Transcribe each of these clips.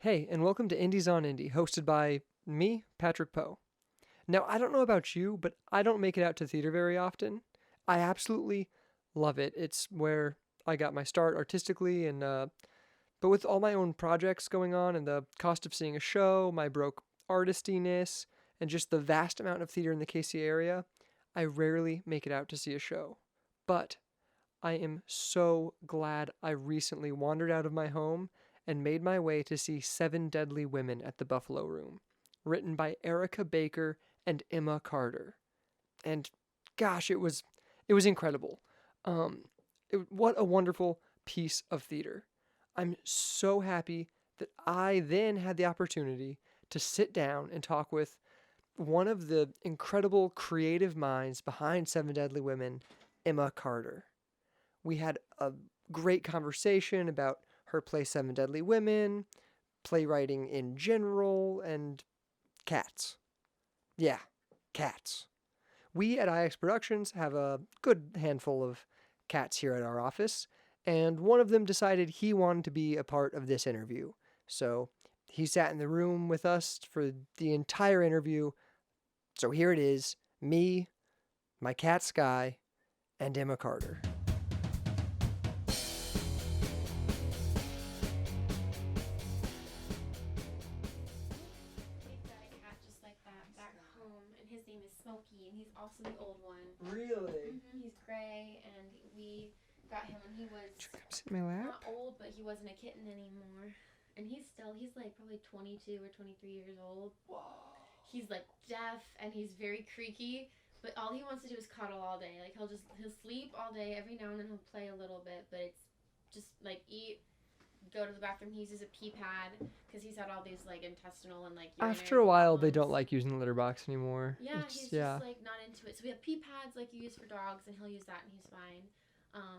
Hey, and welcome to Indies on Indie, hosted by me, Patrick Poe. Now, I don't know about you, but I don't make it out to theater very often. I absolutely love it. It's where I got my start artistically, and but with all my own projects going on and the cost of seeing a show, my broke artistiness, and just the vast amount of theater in the KC area, I rarely make it out to see a show. But I am so glad I recently wandered out of my home and made my way to see Seven Deadly Women at the Buffalo Room, written by Erica Baker and Emma Carter. And gosh, it was incredible. Um, what a wonderful piece of theater. I'm so happy that I then had the opportunity to sit down and talk with one of the incredible creative minds behind Seven Deadly Women, Emma Carter. We had a great conversation about her play Seven Deadly Women, playwriting in general, and cats. Yeah, cats. We at IX Productions have a good handful of cats here at our office, and one of them decided he wanted to be a part of this interview. So he sat in the room with us for the entire interview. So here it is, me, my cat Sky, and Emma Carter. We've got a cat just like that back home, and his name is Smokey, and he's also the old one. Really? He's gray, and we got him when he was Come sit in my lap. not old, but he wasn't a kitten anymore. And he's like probably 22 or 23 years old. Whoa. He's like deaf, and he's very creaky. But all he wants to do is cuddle all day. Like he'll sleep all day. Every now and then he'll play a little bit, but it's just like eat, go to the bathroom. He uses a pee pad because he's had all these like intestinal and like urinary After a while, they problems. don't like using the litter box anymore. Yeah, It's- he's just like not into it. So we have pee pads like you use for dogs, and he'll use that, and he's fine.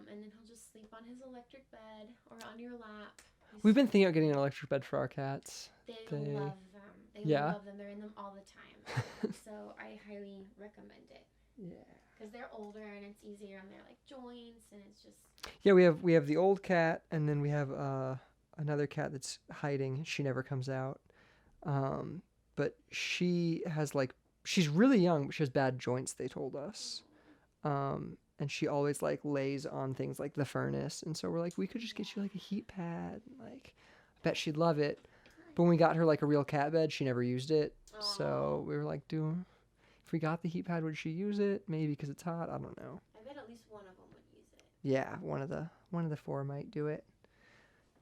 And then he'll just sleep on his electric bed or on your lap. We've been thinking of getting an electric bed for our cats. They they- love them. They Yeah. love them. They're in them all the time. So I highly recommend it Yeah. because they're older and it's easier on their like joints, and it's just Yeah, we have the old cat, and then we have another cat that's hiding. She never comes out. But she has she's really young, but she has bad joints. They told us. And she always lays on things like the furnace, and so we're like, we could just get you like a heat pad. Like, I bet she'd love it. But when we got her like a real cat bed, she never used it. So we were like, if we got the heat pad, would she use it? Maybe because it's hot. I don't know. I bet at least one of them would use it. Yeah, one of the four might do it.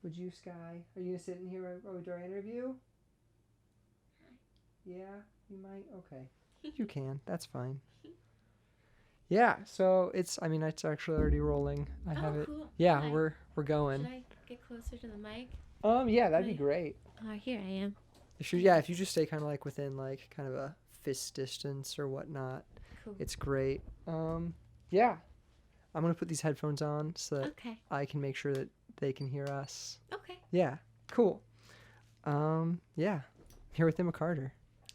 Would you, Sky? Are you gonna sit in here while we do our interview? Yeah, you might. Okay, you can. That's fine. Yeah. So it's actually already rolling. I have it. Cool. Yeah, Hi. we're going. Should I get closer to the mic? Yeah, that'd be Right. great. Here I am. If you just stay kind of within kind of a fist distance or whatnot, Cool. it's great. Yeah. I'm gonna put these headphones on so that Okay. I can make sure that they can hear us. Okay. Yeah, cool. Yeah, here with Emma Carter.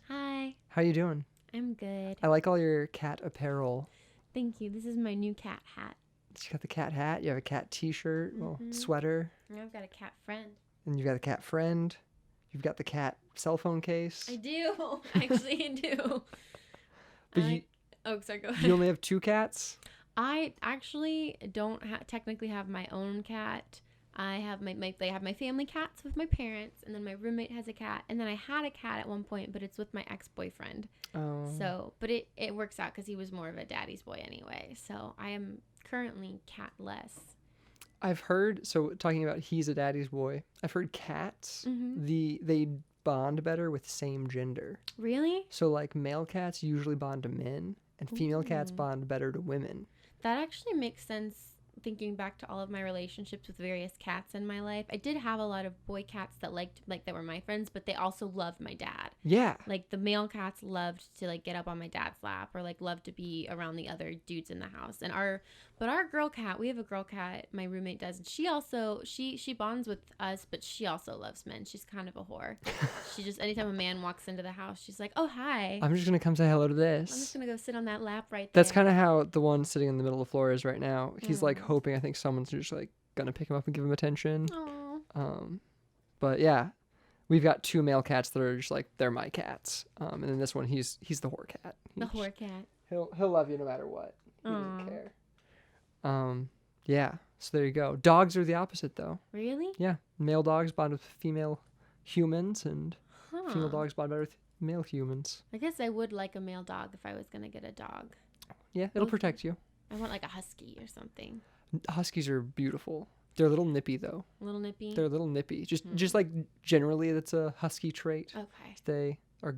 Hi. How you doing? I'm good. I like all your cat apparel. Thank you. This is my new cat hat. You got the cat hat. You have a cat T-shirt, Mhm. sweater, And I've got a cat friend. and you've got a cat friend. You've got the cat cell phone case. I do. Actually, I do. But sorry, go ahead. you only have two cats. I actually don't technically have my own cat. I have they have my family cats with my parents, and then my roommate has a cat, and then I had a cat at one point, but it's with my ex-boyfriend. Oh. So, but it works out because he was more of a daddy's boy anyway. So I am currently catless. I've heard. So talking about he's a daddy's boy. I've heard cats. Mhm. They bond better with same gender. Really? So male cats usually bond to men, and female cats Ooh. bond better to women. That actually makes sense thinking back to all of my relationships with various cats in my life. I did have a lot of boy cats that that were my friends, but they also loved my dad. Yeah. Like the male cats loved to get up on my dad's lap or loved to be around the other dudes in the house. And our girl cat, we have a girl cat, my roommate does, and she also she bonds with us, but she also loves men. She's kind of a whore. She just anytime a man walks into the house, she's like, "Oh, hi. I'm just gonna come say hello to this. I'm just gonna go sit on that lap right there." That's kind of how the one sitting in the middle of the floor is right now. He's Mm. hoping, I think someone's just gonna pick him up and give him attention. Aw. But yeah, we've got 2 male cats that are just like they're my cats. And then this one, he's the whore cat. The whore cat. He'll love you no matter what. He doesn't Aw. care. Yeah. So there you go. Dogs are the opposite though. Really? Yeah, male dogs bond with female humans, and female Huh. dogs bond better with male humans. I guess I would like a male dog if I was gonna get a dog. Yeah, it'll Okay. protect you. I want like a husky or something. Huskies are beautiful. They're a little nippy though. A little nippy. They're a little nippy. Just like generally, that's a husky trait. Okay. They are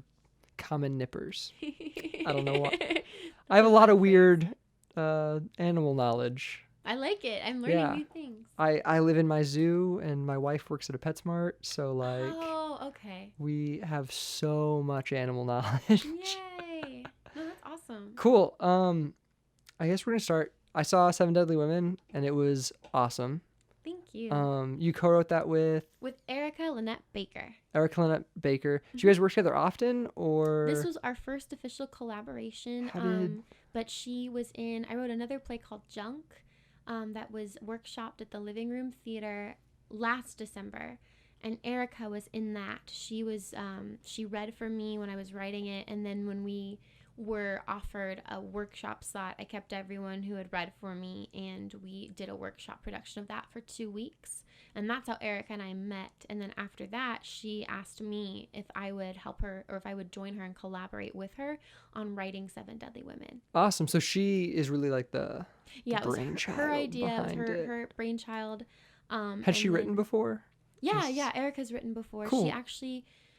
common nippers. I don't know why. I have a lot of weird animal knowledge. I like it. I'm learning Yeah. new things. I live in my zoo, and my wife works at a PetSmart, so like Oh, okay. we have so much animal knowledge. Yay. No, that's awesome. Cool. I guess we're gonna start. I saw Seven Deadly Women, and it was awesome. Thank you. You co-wrote that with With Erica Lynette Baker. Erica Lynette Baker. Do you guys work together often, or This was our first official collaboration. How did- But she was in, I wrote another play called Junk that was workshopped at the Living Room Theater last December. And Erica was in that. She was, she read for me when I was writing it. And then when we were offered a workshop slot, I kept everyone who had read for me, and we did a workshop production of that for 2 weeks. And that's how Erica and I met. And then after that, she asked me if I would help her or if I would join her and collaborate with her on writing Seven Deadly Women. awesome? So she is really like the. Yeah, it was brainchild her idea, it was behind it. her brainchild. Had she and written then- before? Yeah, Yes. yeah. Erica's written before. Cool.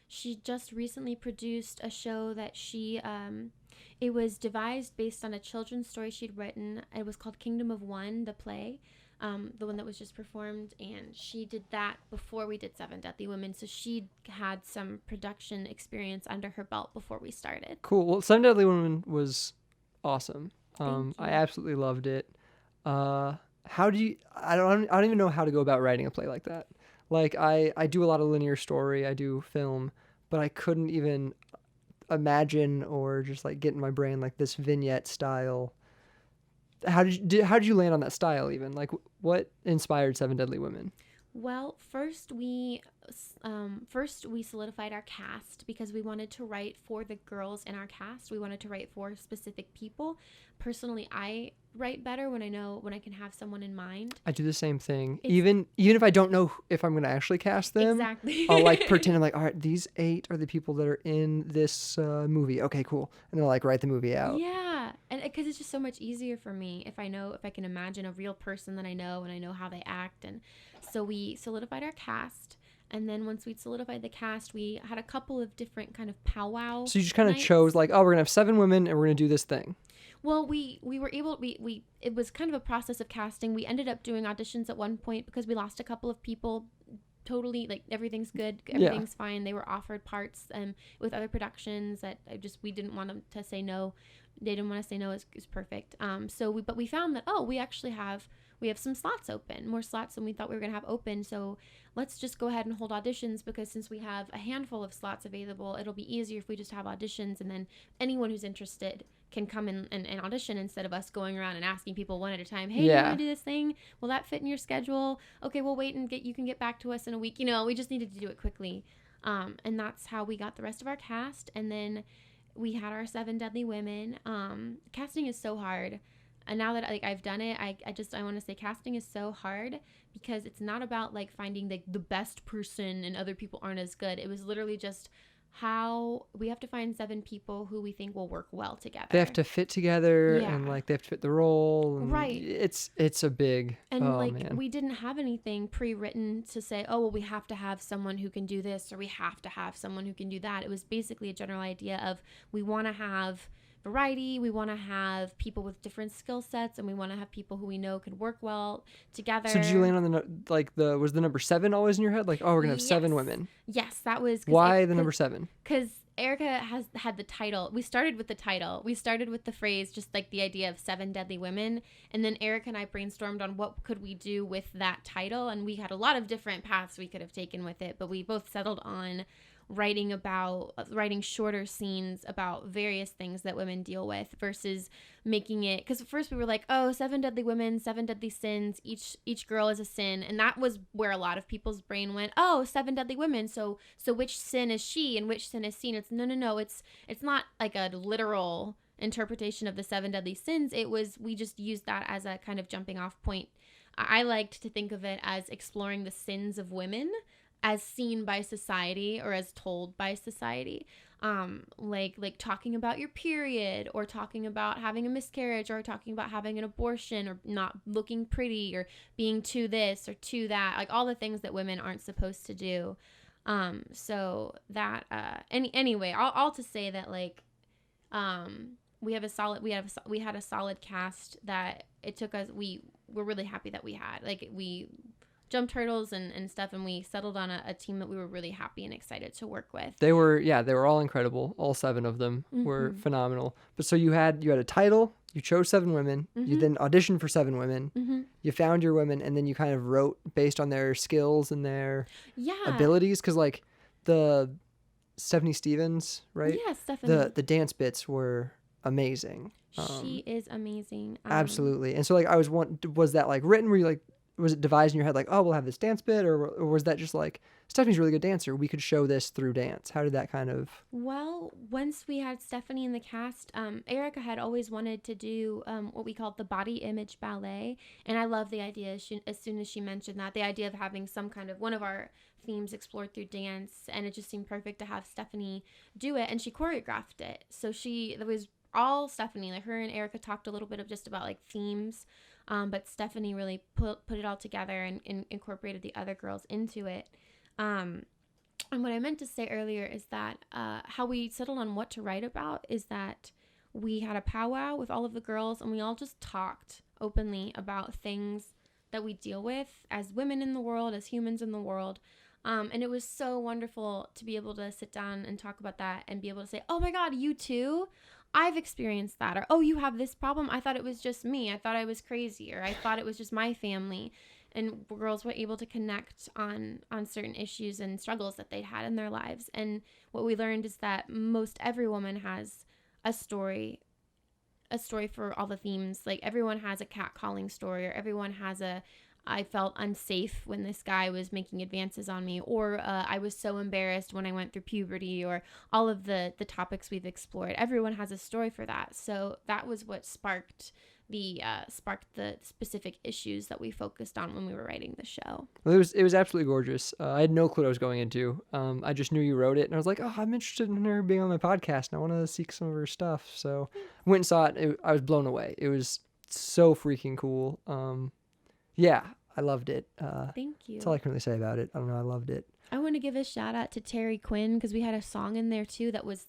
She just recently produced a show that it was devised based on a children's story she'd written. It was called Kingdom of One, the play, the one that was just performed, and she did that before we did Seven Deadly Women. So she had some production experience under her belt before we started. Cool. Well, Seven Deadly Women was awesome. Thank I you. absolutely loved it. How do you? I don't even know how to go about writing a play like that. Like I do a lot of linear story. I do film, but I couldn't even imagine or just like get in my brain like this vignette style. How did you land on that style even? Like what inspired Seven Deadly Women? Well, first we solidified our cast because we wanted to write for the girls in our cast. We wanted to write for specific people. Personally, I write better when I can have someone in mind. I do the same thing. It's- Even if I don't know if I'm going to actually cast them, Exactly. I'll like pretend I'm like, all right, these 8 are the people that are in this movie. Okay, cool. And they'll like write the movie out. Yeah, and because it's just so much easier for me if I can imagine a real person that I know and I know how they act. And so we solidified our cast, and then once we'd solidified the cast, we had a couple of different kind of powwow. So you just kind of nights. chose like, oh, we're gonna have 7 women and we're gonna do this thing. Well, we were able, it was kind of a process of casting. We ended up doing auditions at one point because we lost a couple of people. Totally, like everything's good, everything's fine. They were offered parts with other productions that we didn't want them to say no. They didn't want to say no. It's perfect. But we found that we actually have some slots open, more slots than we thought we were gonna have open. So let's just go ahead and hold auditions, because since we have a handful of slots available, it'll be easier if we just have auditions, and then anyone who's interested can come in and audition instead of us going around and asking people one at a time, hey, do you Yeah. want to do this thing? Will that fit in your schedule? Okay, we'll wait and you can get back to us in a week. We just needed to do it quickly. And that's how we got the rest of our cast. And then we had our 7 Deadly Women. Casting is so hard. And now that I've done it, I want to say casting is so hard because it's not about like finding the best person and other people aren't as good. It was literally just how we have to find 7 people who we think will work well together. They have to fit together and Yeah. like they have to fit the role. And Right. It's a big. And oh like man. we didn't have anything pre-written to say, oh well, we have to have someone who can do this or we have to have someone who can do that. It was basically a general idea of we want to have variety, we want to have people with different skill sets, and we want to have people who we know could work well together. So did you land on was the number 7 always in your head? Like, oh, we're gonna have 7 Yes. women. Yes, that was Why the number 7? Because Erica has had the title. We started with the title. We started with the phrase, just like the idea of 7 Deadly Women. And then Erica and I brainstormed on what could we do with that title. And we had a lot of different paths we could have taken with it. But we both settled on writing shorter scenes about various things that women deal with versus making it, because at first we were like, oh, 7 deadly women, 7 deadly sins, each girl is a sin, and that was where a lot of people's brain went. Oh, 7 deadly women, so which sin is she and which sin is seen? It's no, it's not like a literal interpretation of the 7 deadly sins. We just used that as a kind of jumping off point. I liked to think of it as exploring the sins of women as seen by society or as told by society. Like talking about your period, or talking about having a miscarriage, or talking about having an abortion, or not looking pretty, or being too this or too that, like all the things that women aren't supposed to do. So that anyway, all to say that like we had a solid cast that it took us. We're really happy that we had, like, we jumped hurdles and stuff, and we settled on a team that we were really happy and excited to work with. They were all incredible. All 7 of them were phenomenal. But so you had a title, you chose 7 women, you then auditioned for 7 women, you found your women, and then you kind of wrote based on their skills and their abilities. Because like the Stephanie Stevens, right? Yeah, Stephanie. The dance bits were amazing. She is amazing. Absolutely. And so like was that like written? Were you like, was it devised in your head like, oh, we'll have this dance bit, or was that just like, Stephanie's a really good dancer, we could show this through dance? How did that kind of... Well, once we had Stephanie in the cast, Erica had always wanted to do what we called the body image ballet, and I love the idea. As soon as she mentioned that, the idea of having some kind of one of our themes explored through dance, and it just seemed perfect to have Stephanie do it, and she choreographed it. So that was all Stephanie. Like, her and Erica talked a little bit of just about like themes. But Stephanie really put it all together and incorporated the other girls into it. And what I meant to say earlier is that how we settled on what to write about is that we had a powwow with all of the girls, and we all just talked openly about things that we deal with as women in the world, as humans in the world. And it was so wonderful to be able to sit down and talk about that and be able to say, oh my God, you too? I've experienced that. Or, oh, you have this problem? I thought it was just me. I thought I was crazy. Or I thought it was just my family. And girls were able to connect on certain issues and struggles that they'd had in their lives. And what we learned is that most every woman has a story for all the themes. Like, everyone has a catcalling story, or everyone has I felt unsafe when this guy was making advances on me, or I was so embarrassed when I went through puberty, or all of the topics we've explored. Everyone has a story for that. So that was what sparked the specific issues that we focused on when we were writing the show. Well, it was absolutely gorgeous. I had no clue what I was going into. I just knew you wrote it, and I was like, oh, I'm interested in her being on my podcast, and I want to seek some of her stuff. So I went and saw it. I was blown away. It was so freaking cool. Yeah, I loved it. Thank you. That's all I can really say about it. I don't know. I loved it. I want to give a shout out to Terry Quinn, because we had a song in there too that was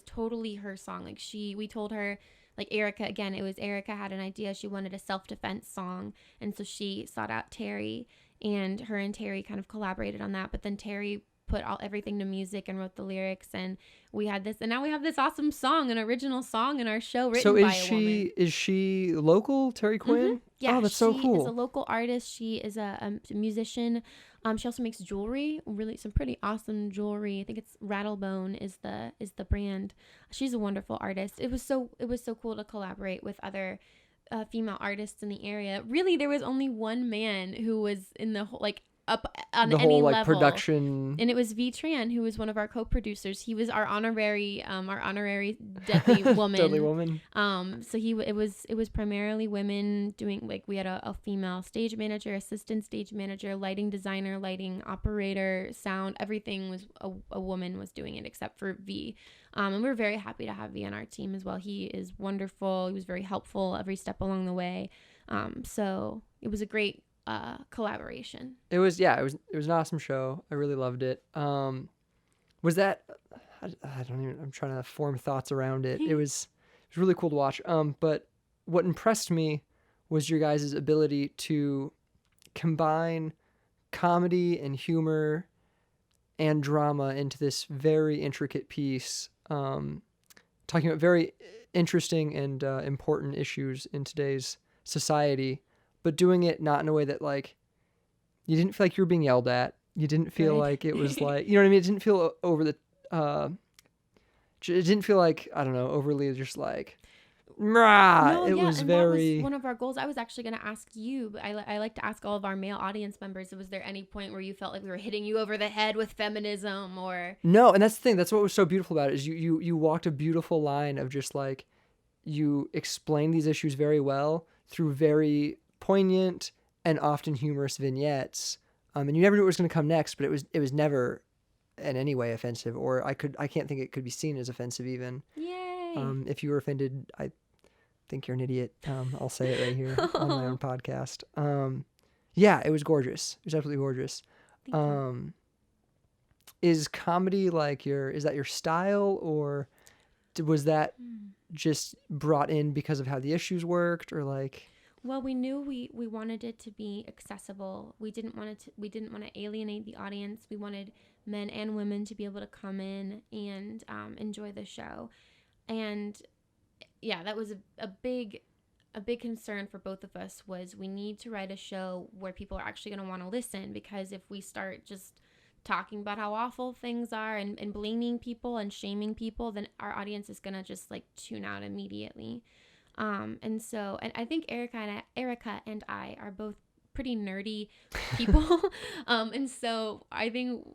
totally her song. Like, we told her, like, Erica had an idea. She wanted a self-defense song, and so she sought out Terry, and her and Terry kind of collaborated on that. But then Terry put everything to music and wrote the lyrics, and now we have this awesome song, an original song in our show written by a woman. Is she local, Terry Quinn? Mm-hmm. Yeah, oh, that's so cool. She is a local artist. She is a musician. She also makes jewelry, really some pretty awesome jewelry. I think it's Rattlebone is the brand. She's a wonderful artist. It was so cool to collaborate with other female artists in the area. Really, there was only one man who was in the whole, like, up on the any whole, like, level. Production, and it was V Tran, who was one of our co-producers. He was our honorary deadly woman. Deadly woman. So it was primarily women doing, like, we had a female stage manager, assistant stage manager, lighting designer, lighting operator, sound, everything was a woman was doing it except for V. And we're very happy to have V on our team as well. He is wonderful. He was very helpful every step along the way. So it was a great collaboration. It was an awesome show. I really loved it. Was that, I'm trying to form thoughts around it. It was really cool to watch. But what impressed me was your guys' ability to combine comedy and humor and drama into this very intricate piece, talking about very interesting and important issues in today's society, but doing it not in a way that, like, you didn't feel like you were being yelled at. You didn't feel Good. like it was like, you know what I mean? It didn't feel over the, it didn't feel like, I don't know, overly just like, rah. No, It yeah, was and that was very, one of our goals. I was actually going to ask you, but I like to ask all of our male audience members, was there any point where you felt like we were hitting you over the head with feminism or... no. And that's the thing. That's what was so beautiful about it is you walked a beautiful line of just like, you explained these issues very well through very poignant and often humorous vignettes. And you never knew what was going to come next, but it was never in any way offensive, or I can't think it could be seen as offensive even. Yay. If you were offended, I think you're an idiot. I'll say it right here on my own podcast. Yeah, it was gorgeous. It was absolutely gorgeous. Thank you. Is comedy like is that your style, or was that just brought in because of how the issues worked, or like... Well, we knew we wanted it to be accessible. We didn't want to alienate the audience. We wanted men and women to be able to come in and enjoy the show. And yeah, that was a big concern for both of us. Was we need to write a show where people are actually going to want to listen, because if we start just talking about how awful things are and blaming people and shaming people, then our audience is going to just like tune out immediately. And I think Erica and I are both pretty nerdy people. And so I think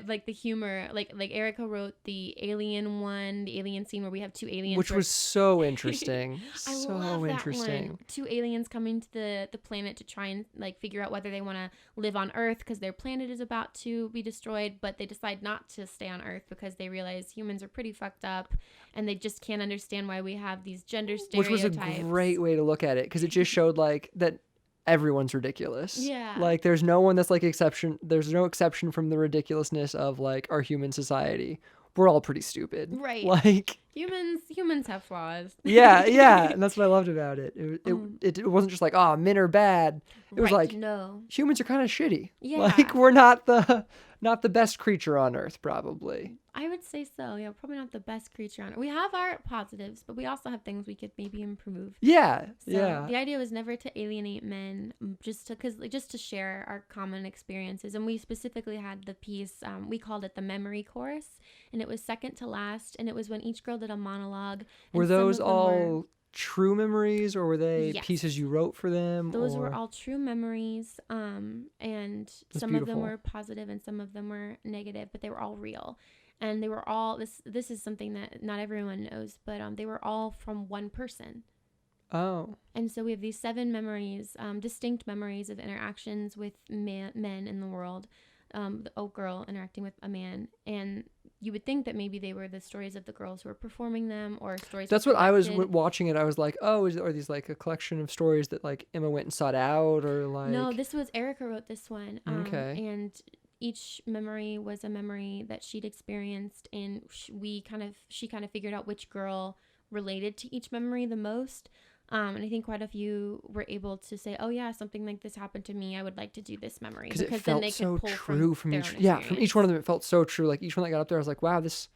like the humor, like Erica wrote the alien one, the alien scene where we have two aliens, which was so interesting. I So love interesting. that one. Two aliens coming to the planet to try and like figure out whether they want to live on Earth because their planet is about to be destroyed, but they decide not to stay on Earth because they realize humans are pretty fucked up and they just can't understand why we have these gender stereotypes. Which was a great way to look at it, because it just showed like that everyone's ridiculous. Yeah. Like there's no one that's like exception. There's no exception from the ridiculousness of like our human society. We're all pretty stupid. Right. Like humans have flaws. yeah, and that's what I loved about it. It wasn't just like, oh, men are bad. It was like, no, humans are kind of shitty. Yeah. Like we're not the best creature on earth, probably. I would say so. Yeah, probably not the best creature on it. We have our positives, but we also have things we could maybe improve. Yeah, So yeah. the idea was never to alienate men, just to share our common experiences. And we specifically had the piece, we called it the memory chorus, and it was second to last. And it was when each girl did a monologue. Were and some those of them all true memories, or were they Yes. pieces you wrote for them? Those or... were all true memories, and That's some of beautiful. them were positive and some of them were negative, but they were all real. And they were all, this is something that not everyone knows, but they were all from one person. Oh. And so we have these 7 memories, distinct memories of interactions with men in the world. A girl interacting with a man, and you would think that maybe they were the stories of the girls who were performing them, or stories. That's what I was collected. watching it. I was like, oh, are these like a collection of stories that like Emma went and sought out, or like? No, this was Erica wrote this one. Okay. And each memory was a memory that she'd experienced, and she kind of figured out which girl related to each memory the most. And I think quite a few were able to say, "Oh yeah, something like this happened to me. I would like to do this memory," Because it then felt they could so pull true from from their each. own Yeah, from each experience. one of them, it felt so true. Like each one that got up there, I was like, wow, this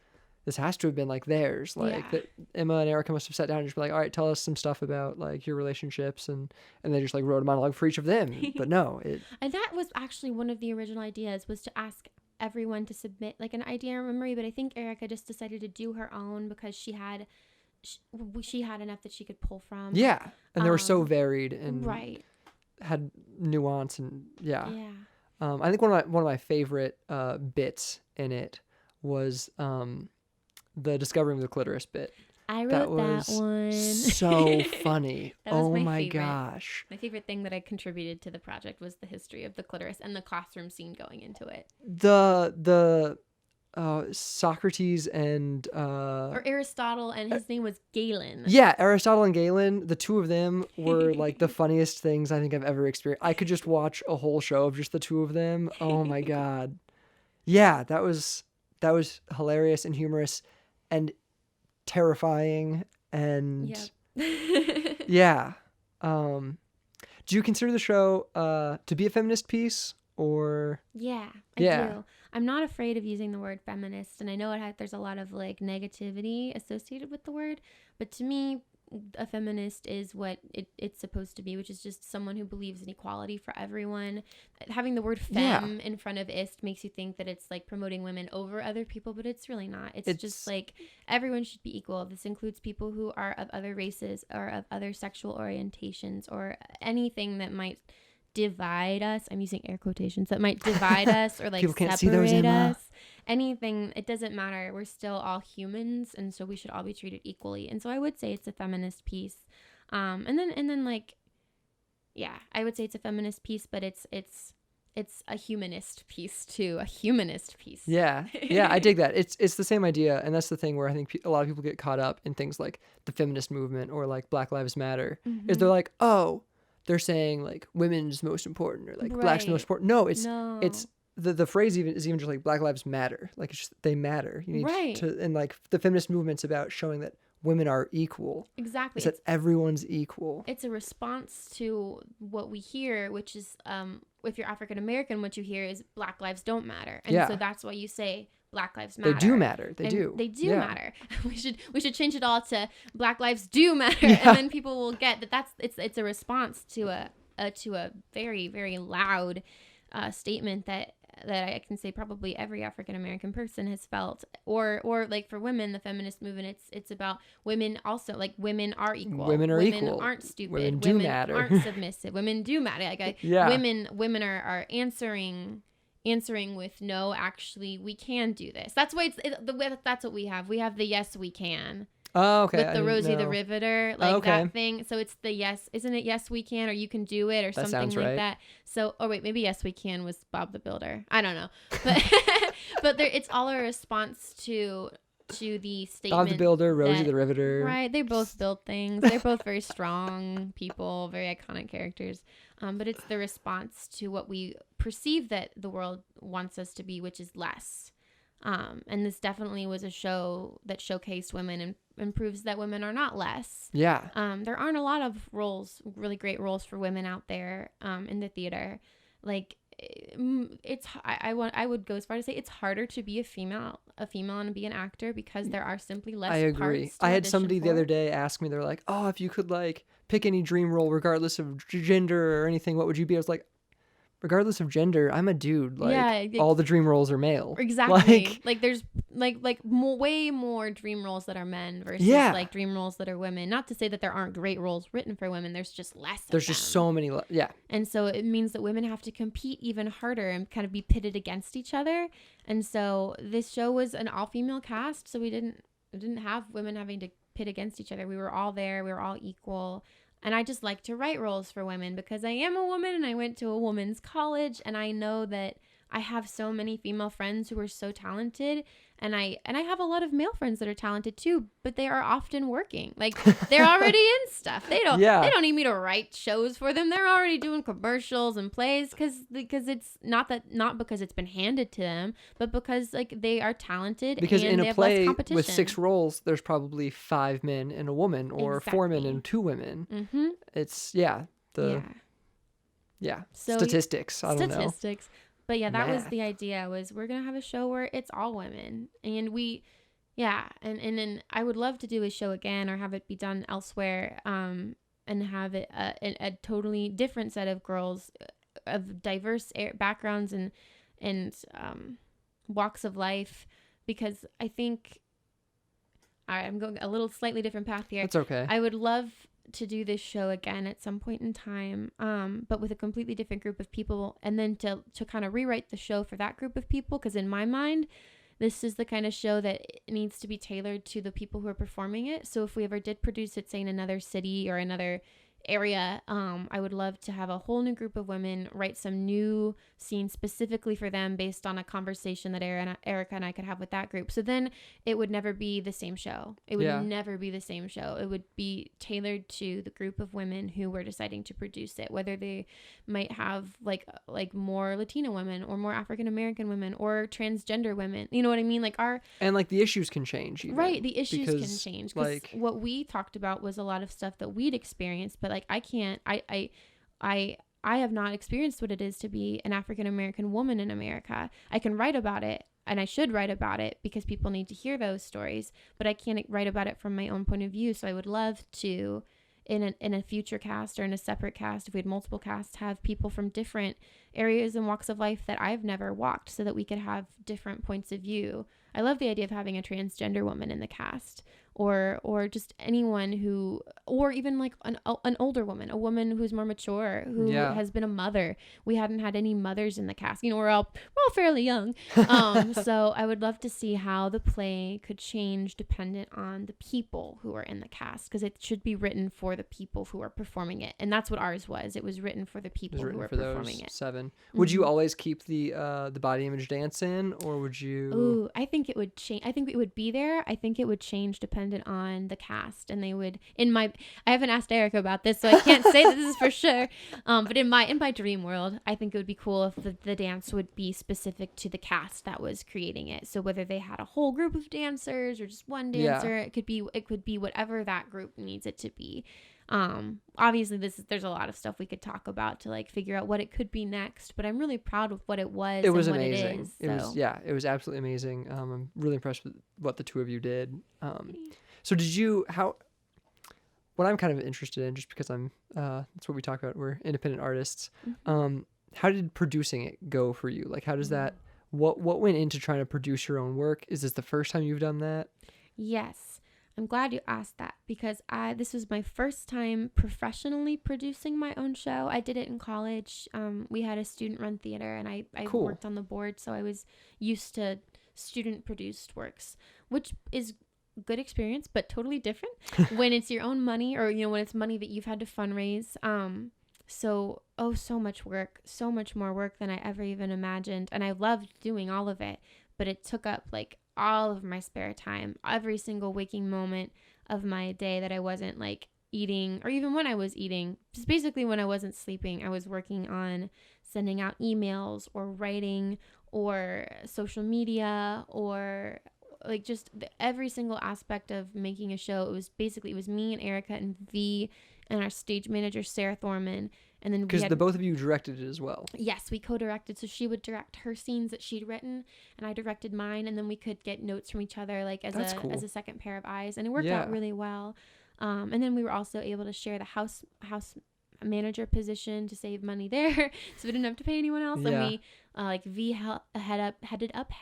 has to have been like theirs. Like Yeah. that Emma and Erica must have sat down and just be like, all right, tell us some stuff about like your relationships, and they just like wrote a monologue for each of them. But no, And that was actually one of the original ideas, was to ask everyone to submit like an idea or memory, but I think Erica just decided to do her own because she had enough that she could pull from. yeah, and they were so Um, varied and Right. had nuance, and yeah. Yeah. I think one of my favorite bits in it was the discovering the clitoris bit. I That wrote that was one. so funny. That was Oh my my favorite. gosh. My favorite thing that I contributed to the project was the history of the clitoris and the classroom scene going into it. The Socrates and Or Aristotle, and his name was Galen. yeah, Aristotle and Galen, the two of them were like the funniest things I think I've ever experienced. I could just watch a whole show of just the two of them. Oh my god. Yeah, that was hilarious and humorous and terrifying, and Yep. yeah. Do you consider the show to be a feminist piece, or? Yeah, I Yeah. do. I'm not afraid of using the word feminist, and I know there's a lot of like negativity associated with the word, but to me, a feminist is what it's supposed to be, which is just someone who believes in equality for everyone. Having the word femme in front of ist makes you think that it's like promoting women over other people, but it's really not. It's just like everyone should be equal. This includes people who are of other races or of other sexual orientations or anything that might divide us. I'm using air quotations, that might divide us or like people can't separate see those, Emma. us. Anything, it doesn't matter. We're still all humans, and so we should all be treated equally. And so I would say it's a feminist piece. And then like, yeah, I would say it's a feminist piece, but it's a humanist piece too. A humanist piece. Yeah, I dig that. It's the same idea, and that's the thing where I think a lot of people get caught up in things like the feminist movement or like Black Lives Matter. Mm-hmm. Is they're like, oh, they're saying like women's most important or like black's most important. No, it's the phrase is even just like Black Lives Matter. Like it's just, they matter. You need to, and like the feminist movement's about showing that women are equal. Exactly. It's that everyone's equal. It's a response to what we hear, which is if you're African American, what you hear is Black lives don't matter. And so that's why you say Black lives matter. They do matter. They do. They do matter. We should change it all to Black lives do matter, and then people will get that it's a response to a very, very loud statement that I can say probably every African American person has felt, or like for women, the feminist movement, it's about women also, like women are equal. Women are equal. Women aren't stupid. Women do matter. Aren't submissive. Women do matter. Like women are answering with no, actually we can do this. That's why that's what we have. We have the yes we can. Oh, okay. With the Rosie the Riveter, like that thing. So it's the yes, isn't it? Yes, we can, or you can do it, or that something like that. So, wait, maybe yes, we can was Bob the Builder. I don't know, but it's all a response to the statement. Bob the Builder, Rosie the Riveter. Right, they both build things. They're both very strong people, very iconic characters. But it's the response to what we perceive that the world wants us to be, which is less. And this definitely was a show that showcased women and proves that women are not less. Yeah. There aren't a lot of roles, really great roles for women out there in the theater. Like I would go as far to say it's harder to be a female and be an actor because there are simply less. I agree. Parts to I had audition somebody for. the other day ask me, they're like, oh, if you could like pick any dream role regardless of gender or anything, what would you be? I was like, regardless of gender, I'm a dude. Like all the dream roles are male. Exactly. Like there's way more dream roles that are men versus like dream roles that are women. Not to say that there aren't great roles written for women. There's just less. There's just so many. And so it means that women have to compete even harder and kind of be pitted against each other. And so this show was an all-female cast, so we didn't have women having to pit against each other. We were all there. We were all equal. And I just like to write roles for women because I am a woman and I went to a women's college, and I know that I have so many female friends who are so talented, and I have a lot of male friends that are talented too, but they are often working. Like they're already in stuff. They don't need me to write shows for them. They're already doing commercials and plays because it's not because it's been handed to them, but because like they are talented. Because and in they a have less play competition. with 6 roles, there's probably 5 men and a woman, or 4 men and 2 women. Mm-hmm. It's statistics. I don't know. But yeah, that was the idea, was we're going to have a show where it's all women. And and then I would love to do a show again or have it be done elsewhere and have it a totally different set of girls of diverse backgrounds and walks of life, because I think I'm going a little slightly different path here. That's okay. I would love to do this show again at some point in time, but with a completely different group of people, and then to kind of rewrite the show for that group of people, because in my mind this is the kind of show that needs to be tailored to the people who are performing it. So if we ever did produce it, say in another city or another area, I would love to have a whole new group of women write some new scenes specifically for them based on a conversation that Erica and I could have with that group. So then it would never be the same show. It would never be the same show. It would be tailored to the group of women who were deciding to produce it, whether they might have like more Latina women or more African American women or transgender women. You know what I mean? And the issues can change even. Right, the issues can change. Because what we talked about was a lot of stuff that we'd experienced, but I can't, I have not experienced what it is to be an African American woman in America. I can write about it. and I should write about it because people need to hear those stories, but I can't write about it from my own point of view. So I would love to, in a future cast or in a separate cast, if we had multiple casts, have people from different areas and walks of life that I've never walked, so that we could have different points of view. I love the idea of having a transgender woman in the cast, or just anyone who, or even like an older woman, a woman who's more mature, who has been a mother. We hadn't had any mothers in the cast. You know, we're all fairly young. So I would love to see how the play could change dependent on the people who are in the cast, because it should be written for the people who are performing it, and that's what ours was. It was written for the people who are performing it. 7. Would you always keep the body image dance in, or would you? Ooh, I think it would change. I think it would be there. I think it would change dependent on the cast, and they would. I haven't asked Erica about this, so I can't say that this is for sure. But in my dream world, I think it would be cool if the dance would be specific to the cast that was creating it. So whether they had a whole group of dancers or just one dancer, it could be whatever that group needs it to be. Obviously there's a lot of stuff we could talk about to like figure out what it could be next, but I'm really proud of what it was. It was and amazing. What it is, it was absolutely amazing. I'm really impressed with what the two of you did. So what I'm kind of interested in, just because that's what we talk about, we're independent artists. Mm-hmm. How did producing it go for you? Like, how does that, what went into trying to produce your own work? Is this the first time you've done that? Yes. I'm glad you asked that, because this was my first time professionally producing my own show. I did it in college. We had a student-run theater, and I Cool. worked on the board, so I was used to student-produced works, which is good experience, but totally different when it's your own money, or when it's money that you've had to fundraise. So much work, so much more work than I ever even imagined, and I loved doing all of it, but it took up like all of my spare time, every single waking moment of my day that I wasn't like eating, or even when I was eating, just basically when I wasn't sleeping, I was working on sending out emails or writing or social media, or like just every single aspect of making a show. It was me and Erica and V and our stage manager Sarah Thorman, and then because the both of you directed it as well. Yes, we co-directed, so she would direct her scenes that she'd written, and I directed mine, and then we could get notes from each other, like as a second pair of eyes, and it worked out really well. And then we were also able to share the house manager position to save money there, so we didn't have to pay anyone else. And we V headed up.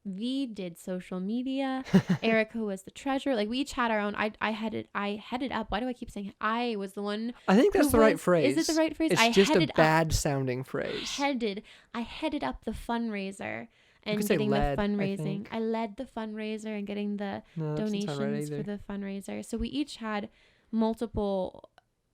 V did social media. Erica was the treasurer. Like, we each had our own. I headed up. Why do I keep saying I was the one? I think that's the right phrase. Is it the right phrase? It's just a bad sounding phrase. I headed up the fundraiser and getting the fundraising. I led the fundraiser and getting the donations for the fundraiser. So we each had multiple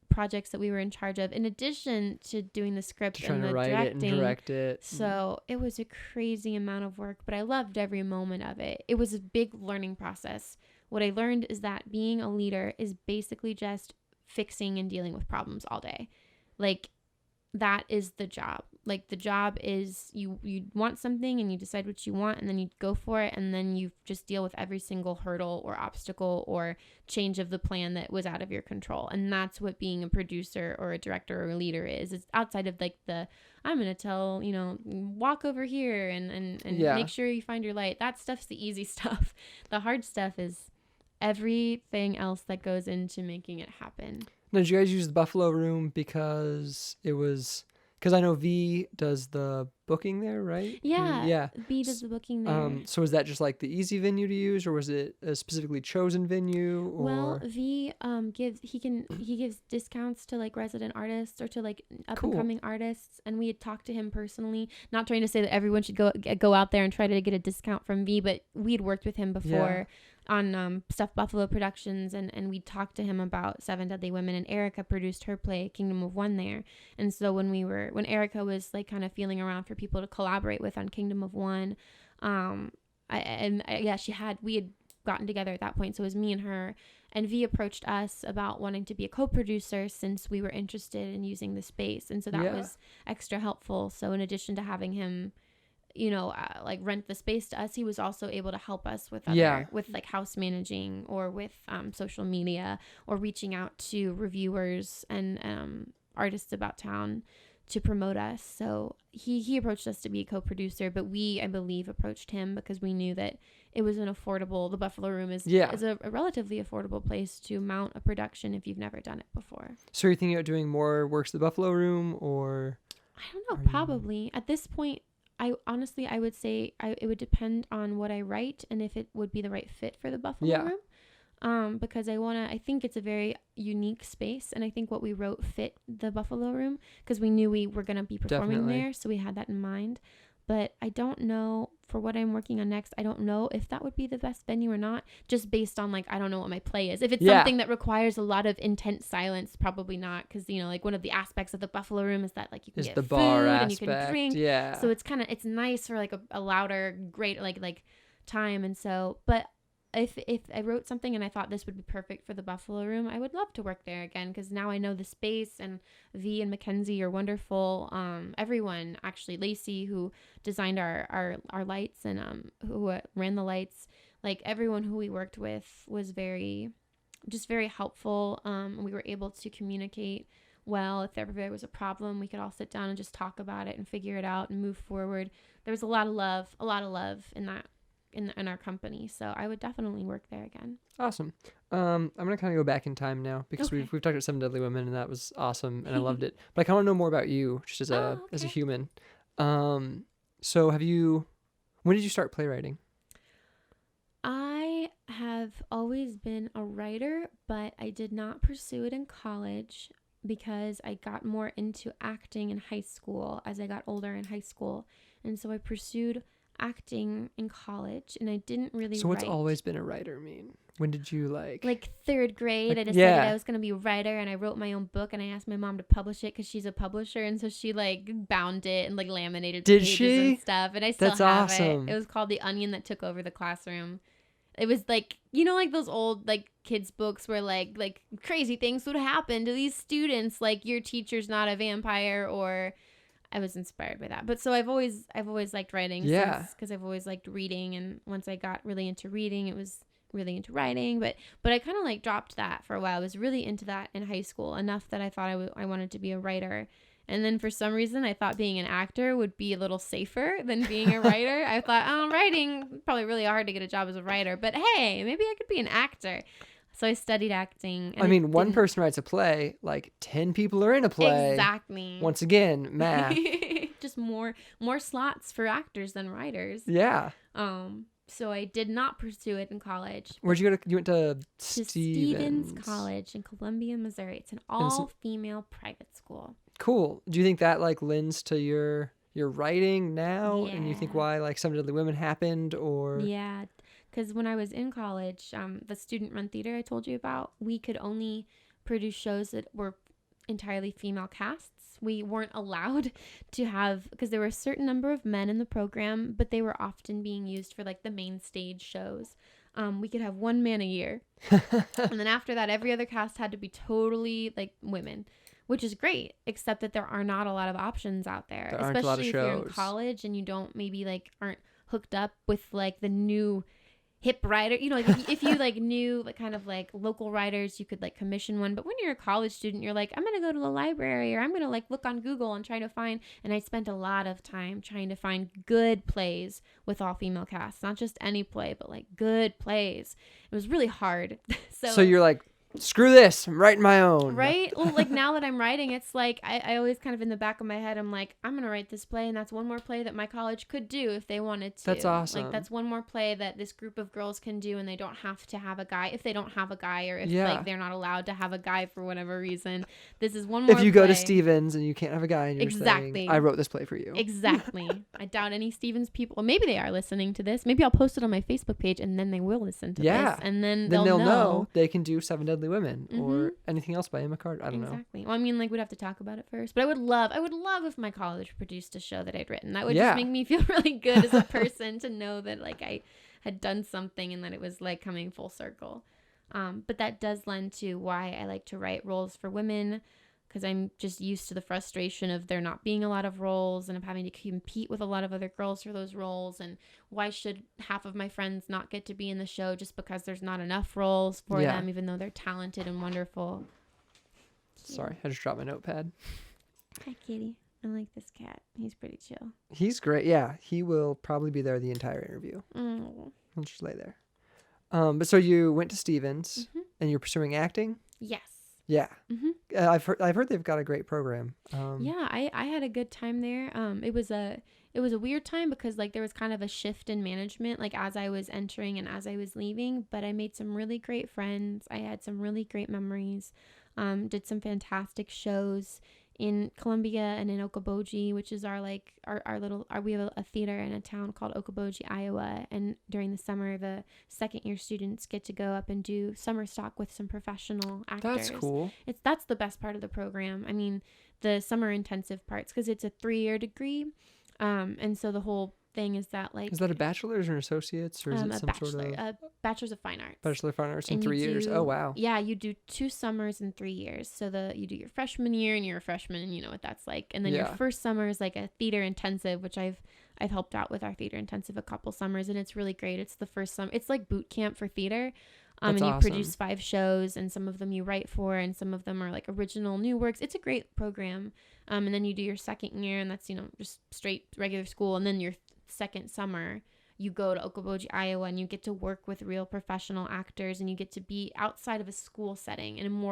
projects that we were in charge of, in addition to doing the script and the directing. It and direct it. So it was a crazy amount of work, but I loved every moment of it. It was a big learning process. What I learned is that being a leader is basically just fixing and dealing with problems all day. Like, that is the job. Like, the job is you want something and you decide what you want, and then you go for it, and then you just deal with every single hurdle or obstacle or change of the plan that was out of your control. And that's what being a producer or a director or a leader is. It's outside of like I'm going to tell, walk over here and make sure you find your light. That stuff's the easy stuff. The hard stuff is everything else that goes into making it happen. Now, did you guys use the Buffalo Room because I know V does the booking there, right? Yeah. V does the booking there. So was that just like the easy venue to use, or was it a specifically chosen venue? Or? Well, V gives discounts to like resident artists or to like up and coming artists, and we had talked to him personally. Not trying to say that everyone should go out there and try to get a discount from V, but we had worked with him before. Yeah. On Stuff Buffalo Productions, and we talked to him about Seven Deadly Women, and Erica produced her play Kingdom of One there. And so when Erica was like kind of feeling around for people to collaborate with on Kingdom of One, we had gotten together at that point, so it was me and her, and V approached us about wanting to be a co-producer since we were interested in using the space, and so that was extra helpful. So in addition to having him like rent the space to us, he was also able to help us with with like house managing, or with social media, or reaching out to reviewers and artists about town. promote us. So he approached us to be a co-producer, but we, I believe, approached him because we knew that it was an affordable, the Buffalo Room is a relatively affordable place to mount a production if you've never done it before. So you're thinking about doing more works at the Buffalo Room, or? I don't know, probably. At this point, I honestly, I would say it would depend on what I write and if it would be the right fit for the Buffalo Room. Because I think it's a very unique space, and I think what we wrote fit the Buffalo Room because we knew we were going to be performing there, so we had that in mind. But I don't know, for what I'm working on next, I don't know if that would be the best venue or not, just based on, like, I don't know what my play is. If it's something that requires a lot of intense silence, probably not, because, you know, like, one of the aspects of the Buffalo Room is that, like, you can get the bar food aspect, and you can drink. Yeah. So it's nice for, like, a louder, great, like time, and so, but if I wrote something and I thought this would be perfect for the Buffalo Room, I would love to work there again because now I know the space, and V and Mackenzie are wonderful. Everyone, actually, Lacey, who designed our lights and who ran the lights, like everyone who we worked with was very helpful. We were able to communicate well. If there was a problem, we could all sit down and just talk about it and figure it out and move forward. There was a lot of love in that. In our company, so I would definitely work there again. Awesome. I'm gonna kind of go back in time now because we've talked about Seven Deadly Women, and that was awesome, and I loved it. But I kind of want to know more about you, just as a human. So when did you start playwriting? I have always been a writer, but I did not pursue it in college because I got more into acting in high school as I got older in high school, and so I pursued acting in college, and I didn't really So what's always been a writer mean? When did you like third grade, I decided I was going to be a writer, and I wrote my own book, and I asked my mom to publish it because she's a publisher, and so she like bound it and like laminated the pages and stuff, and I still have it. It was called The Onion That Took Over the Classroom. It was like, you know, like those old like kids books where like crazy things would happen to these students, like your teacher's not a vampire, or I was inspired by that. But so I've always liked writing because I've always liked reading, and once I got really into reading, it was really into writing, but I kind of like dropped that for a while. I was really into that in high school enough that I thought I wanted to be a writer. And then for some reason, I thought being an actor would be a little safer than being a writer. I thought, writing, probably really hard to get a job as a writer, but hey, maybe I could be an actor. So I studied acting. I mean, one person writes a play, like 10 people are in a play. Exactly. Once again, math. Just more slots for actors than writers. Yeah. So I did not pursue it in college. Where'd you go to? You went to Stevens College in Columbia, Missouri. It's an all-female private school. Cool. Do you think that like lends to your writing now? Yeah. And you think why like Seven Deadly Women happened, or? Yeah. Because when I was in college, the student-run theater I told you about, we could only produce shows that were entirely female casts. We weren't allowed to have, because there were a certain number of men in the program, but they were often being used for like the main stage shows. We could have one man a year. And then after that, every other cast had to be totally like women, which is great, except that there are not a lot of options out there, especially if you're in college and you don't aren't hooked up with like the new hip writer, you know, like if you like knew like kind of like local writers, you could like commission one. But when you're a college student, you're like, I'm gonna go to the library, or I'm gonna like look on Google and try to find. And I spent a lot of time trying to find good plays with all female casts, not just any play, but like good plays. It was really hard. So you're like, screw this, I'm writing my own. Right? Well, like now that I'm writing, it's like I always kind of in the back of my head, I'm like, I'm going to write this play, and that's one more play that my college could do if they wanted to. That's awesome. Like that's one more play that this group of girls can do, and they don't have to have a guy. If they don't have a guy, or if like they're not allowed to have a guy for whatever reason, this is one more If you play. Go to Stevens and you can't have a guy, and you're saying, I wrote this play for you. Exactly. I doubt any Stevens people, well, maybe they are listening to this. Maybe I'll post it on my Facebook page, and then they will listen to this. And then they'll know they can do Seven Deadly Women, or anything else by Emma Carter. I don't know. Exactly. Well, I mean, like, we'd have to talk about it first. But I would love if my college produced a show that I'd written. That would just make me feel really good as a person to know that, like, I had done something and that it was, like, coming full circle. But that does lend to why I like to write roles for women, because I'm just used to the frustration of there not being a lot of roles, and of having to compete with a lot of other girls for those roles. And why should half of my friends not get to be in the show just because there's not enough roles for them, even though they're talented and wonderful? Sorry, I just dropped my notepad. Hi, kitty. I like this cat. He's pretty chill. He's great. Yeah, he will probably be there the entire interview. Oh. He'll just lay there. But so you went to Stevens Mhm. and you're pursuing acting? Yes. Yeah. Mhm. I've heard they've got a great program. Yeah, I had a good time there. It was a weird time because like there was kind of a shift in management like as I was entering and as I was leaving, but I made some really great friends. I had some really great memories. Did some fantastic shows in Columbia and in Okoboji, which is our little we have a theater in a town called Okoboji, Iowa, and during the summer the second year students get to go up and do summer stock with some professional actors. That's cool. That's the best part of the program. I mean, the summer intensive parts because it's a 3-year degree, and so the whole thing is that like Is that a bachelor's or an associate's, or is it a some bachelor, sort of a bachelor's of fine arts. bachelor of fine arts in And you 3 years? do- Oh wow. Yeah, you do 2 summers in 3 years. So you do your freshman year and you're a freshman and you know what that's like. And then your Yeah. first summer is like a theater intensive, which I've helped out with our theater intensive a couple summers and it's really great. It's the first summer. It's like boot camp for theater. That's and you awesome. produce 5 shows and some of them you write for and some of them are like original new works. It's a great program. And then you do your second year and that's, just straight regular school. And then your second summer you go to Okoboji, Iowa, and you get to work with real professional actors and you get to be outside of a school setting and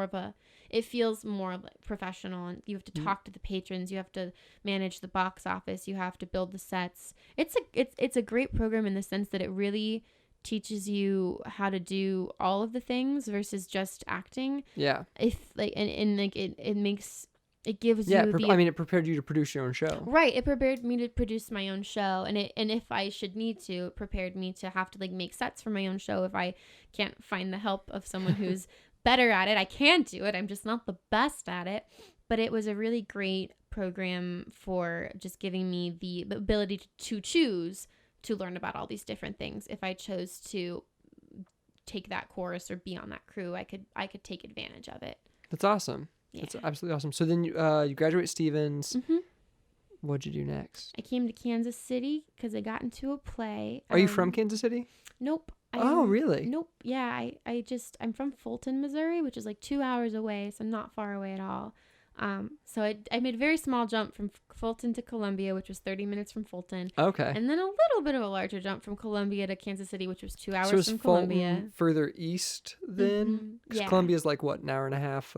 it feels more like professional and you have to talk to the patrons, you have to manage the box office, you have to build the sets. It's a great program in the sense that it really teaches you how to do all of the things versus just acting. Yeah. If like and like it makes it gives Yeah. you It prepared you to produce your own show. Right, it prepared me to produce my own show, and if I should need to, it prepared me to have to like make sets for my own show if I can't find the help of someone who's better at it. I can do it. I'm just not the best at it, but it was a really great program for just giving me the ability to choose to learn about all these different things. If I chose to take that course or be on that crew, I could take advantage of it. That's awesome. Yeah. That's absolutely awesome. So then you graduate Stevens. Mhm. What'd you do next? I came to Kansas City because I got into a play. Are you from Kansas City? Nope. Oh, really? Nope. Yeah, I'm from Fulton, Missouri, which is like 2 hours away, so not far away at all. So I made a very small jump from Fulton to Columbia, which was 30 minutes from Fulton, Okay. and then a little bit of a larger jump from Columbia to Kansas City, which was 2 hours So is from Fulton Columbia. further east then? Mhm, Because yeah. Columbia's like what, an hour and a half?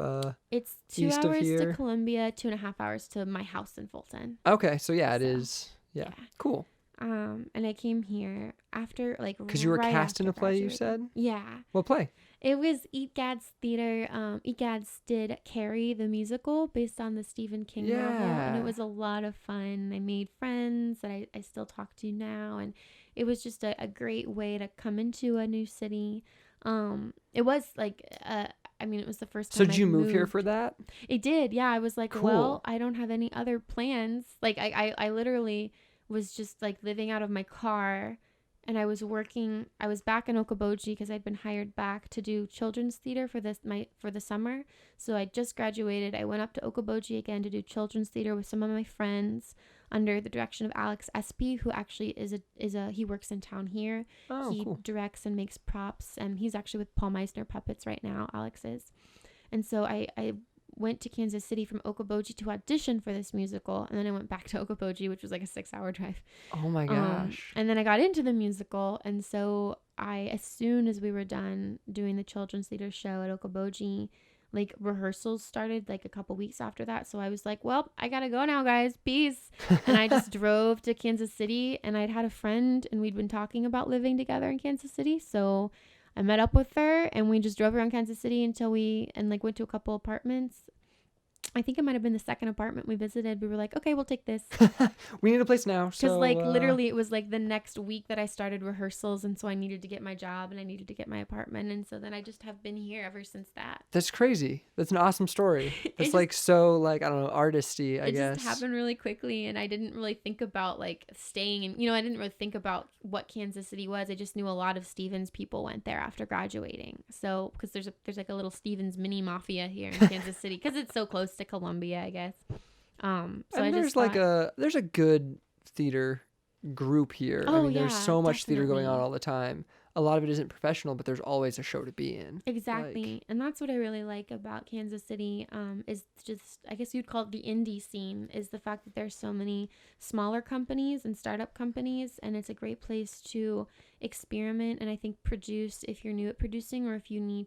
It's 2 east of hours here. to Columbia, 2.5 hours to my house in Fulton. Okay, so yeah, it So, is. Yeah, yeah. cool. And I came here after like Because you were right cast in after a play, you graduating. said? Yeah. What play? It was Eatgads Theater. Eatgads did Carrie the musical based on the Stephen King novel, and Yeah. it was a lot of fun. I made friends that I still talk to now, and it was just a great way to come into a new city. It was like, it was the first So time did you move here moved. for that? It did, yeah. I was like, Cool. well, I don't have any other plans. Like, I literally was just like living out of my car, and I was back in Okoboji because I'd been hired back to do children's theater for the summer. So I just graduated. I went up to Okoboji again to do children's theater with some of my friends under the direction of Alex Espy, who actually he works in town here. Oh, He cool. directs and makes props, and he's actually with Paul Meisner Puppets right now, Alex is. And so I went to Kansas City from Okoboji to audition for this musical, and then I went back to Okoboji, which was like a 6-hour drive. Oh my gosh. And then I got into the musical, and so as soon as we were done doing the children's theater show at Okoboji, like rehearsals started like a couple weeks after that. So I was like, well, I gotta go now, guys. Peace. And I just drove to Kansas City, and I'd had a friend, and we'd been talking about living together in Kansas City. So I met up with her, and we just drove around Kansas City until went to a couple apartments. I think it might have been the second apartment we visited. We were like, okay, we'll take this. We need a place now. Because So literally it was like the next week that I started rehearsals, and so I needed to get my job and I needed to get my apartment, and so then I just have been here ever since that. That's crazy. That's an awesome story. It's just- like so like I don't know, artisty, I It guess. just happened really quickly, and I didn't really think about like staying, and I didn't really think about what Kansas City was. I just knew a lot of Stevens people went there after graduating. So because there's like a little Stevens mini mafia here in Kansas City because it's so close to Columbia, I guess. So and I there's just like thought, there's a good theater group here. I Oh, mean, there's yeah, so much theater going on definitely. all the time. A lot of it isn't professional, but there's always a show to be in. Exactly. And that's what I really like about Kansas City, is just, I guess you'd call it the indie scene, is the fact that there's so many smaller companies and startup companies, and it's a great place to experiment and I think produce if you're new at producing, or if you need,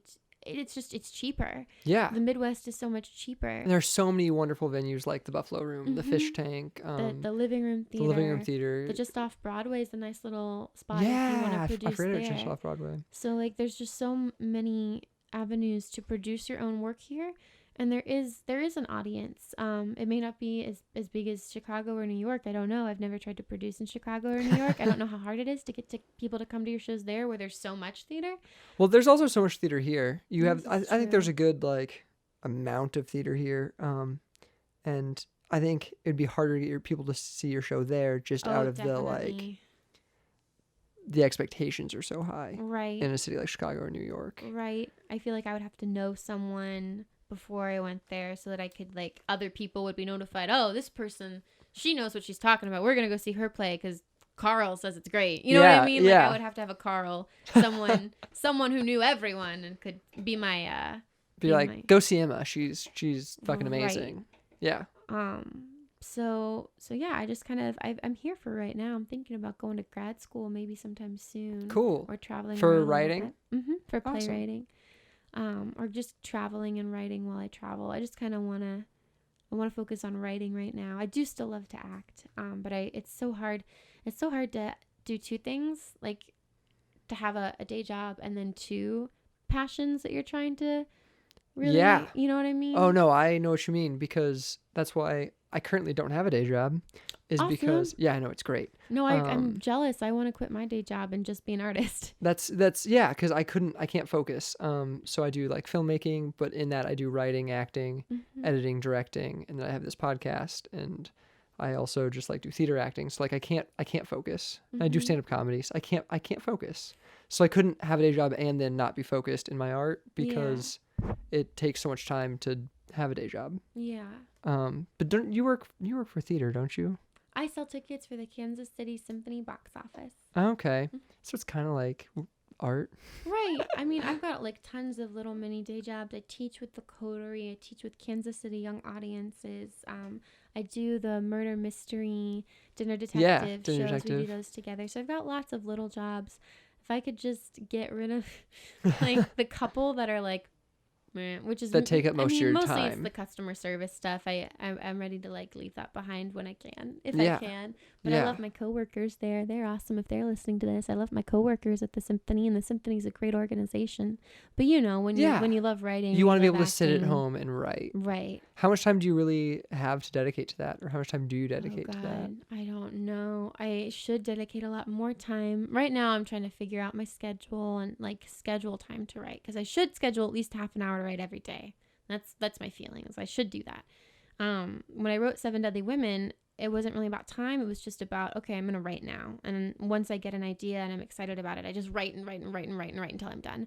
it's cheaper. Yeah. The Midwest is so much cheaper. And there's so many wonderful venues like the Buffalo Room, the Fish Tank, The living room the theater. Living Room Theater. The just off Broadway is a nice little spot if you Yeah, want to I produce forget it's there. just off Broadway. So like there's just so many avenues to produce your own work here, and there is an audience. It may not be as big as Chicago or New York. I don't know. I've never tried to produce in Chicago or New York. I don't know how hard it is to get to people to come to your shows there where there's so much theater. Well, there's also so much theater here. You have, This I is think there's true. a good like amount of theater here. And I think it'd be harder to get your people to see your show there just out Oh, of the like definitely. the expectations are so high Right. in a city like Chicago or New York. Right. I feel like I would have to know someone before I went there so that I could, like, other people would be notified. Oh, this person, she knows what she's talking about. We're going to go see her play because Carl says it's great. You know what Yeah, I mean? Like, yeah. I would have to have a Carl, someone who knew everyone and could be my, Be be like, my- go see Emma. She's fucking Right. amazing. Yeah. so yeah, I just kind of, I'm here for right now. I'm thinking about going to grad school maybe sometime soon. Cool. Or traveling For around a little writing? bit. For Awesome. playwriting. Or just traveling and writing while I travel. I just kind of want to focus on writing right now. I do still love to act, but it's so hard to do two things, like to have a day job and then two passions that you're trying to really, Yeah. you know what I mean? Oh no, I know what you mean, because that's why I currently don't have a day job. Is Awesome. because I know it's great. No, I'm jealous. I want to quit my day job and just be an artist. That's because I can't focus. So I do like filmmaking, but in that I do writing, acting, editing, directing, and then I have this podcast, and I also just like do theater acting. So like I can't focus. And I do stand up comedies. I can't focus. So I couldn't have a day job and then not be focused in my art because it takes so much time to have a day job. Yeah. But don't you work for theater, don't you? I sell tickets for the Kansas City Symphony box office. Okay. So it's kind of like art. Right. I mean, I've got like tons of little mini day jobs. I teach with the Coterie. I teach with Kansas City Young Audiences. I do the murder mystery dinner detective Dinner shows. We Detective. do those together. So I've got lots of little jobs. If I could just get rid of like the couple that are like, meh, which is That take up most of your mostly time. it's the customer service stuff. I'm ready to like leave that behind when I can, if Yeah. I can. But I love my coworkers there. They're awesome if they're listening to this. I love my coworkers at the Symphony, and the Symphony's a great organization. But you know, when you love writing, You want to be able love to sit at acting, home and write. Right. How much time do you really have to dedicate to that, or how much time do you dedicate Oh to that? God, I don't know. I should dedicate a lot more time. Right now, I'm trying to figure out my schedule and like schedule time to write, because I should schedule at least half an hour to write every day. That's my feelings. I should do that. When I wrote Seven Deadly Women, it wasn't really about time. It was just about, okay, I'm gonna write now, and once I get an idea and I'm excited about it, I just write until I'm done.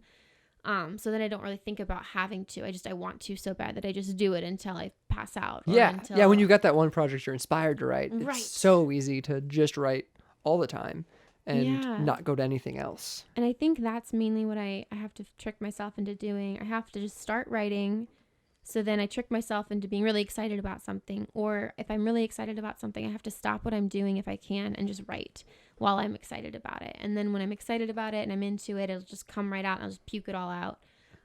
So then I don't really think about having to. I want to so bad that I just do it until I pass out. Or Yeah. until, When you got that one project you're inspired to write, Right. it's so easy to just write all the time and Yeah. not go to anything else. And I think that's mainly what I have to trick myself into doing. I have to just start writing. So then I trick myself into being really excited about something. Or if I'm really excited about something, I have to stop what I'm doing if I can and just write while I'm excited about it. And then when I'm excited about it and I'm into it, it'll just come right out and I'll just puke it all out.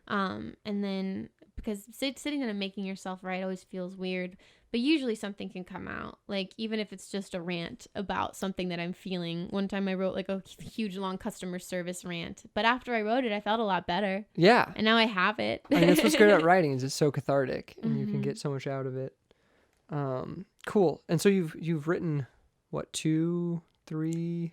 And then because sitting and making yourself write always feels weird, but usually something can come out. Like even if it's just a rant about something that I'm feeling. One time I wrote like a huge long customer service rant, but after I wrote it, I felt a lot better. Yeah. And now I have it. I mean, that's what's great about writing is it's so cathartic and you can get so much out of it. Cool. And so you've written what, 2, 3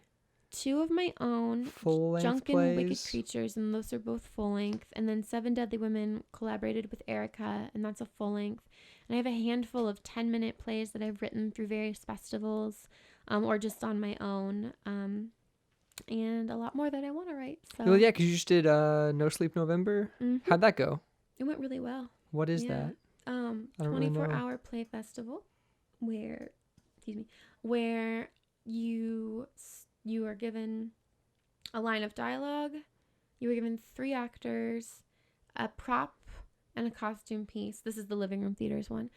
2 of my own, full-length Junk plays? and Wicked Creatures, and those are both full length. And then Seven Deadly Women collaborated with Erica, and that's a full length. And I have a handful of 10-minute plays that I've written through various festivals, or just on my own, and a lot more that I want to write. So Well, yeah, because you just did No Sleep November. Mhm. How'd that go? It went really well. What is Yeah. that? I don't really 24 know. hour play festival where you are given a line of dialogue. You were given 3 actors, a prop, and a costume piece. This is the Living Room Theaters one.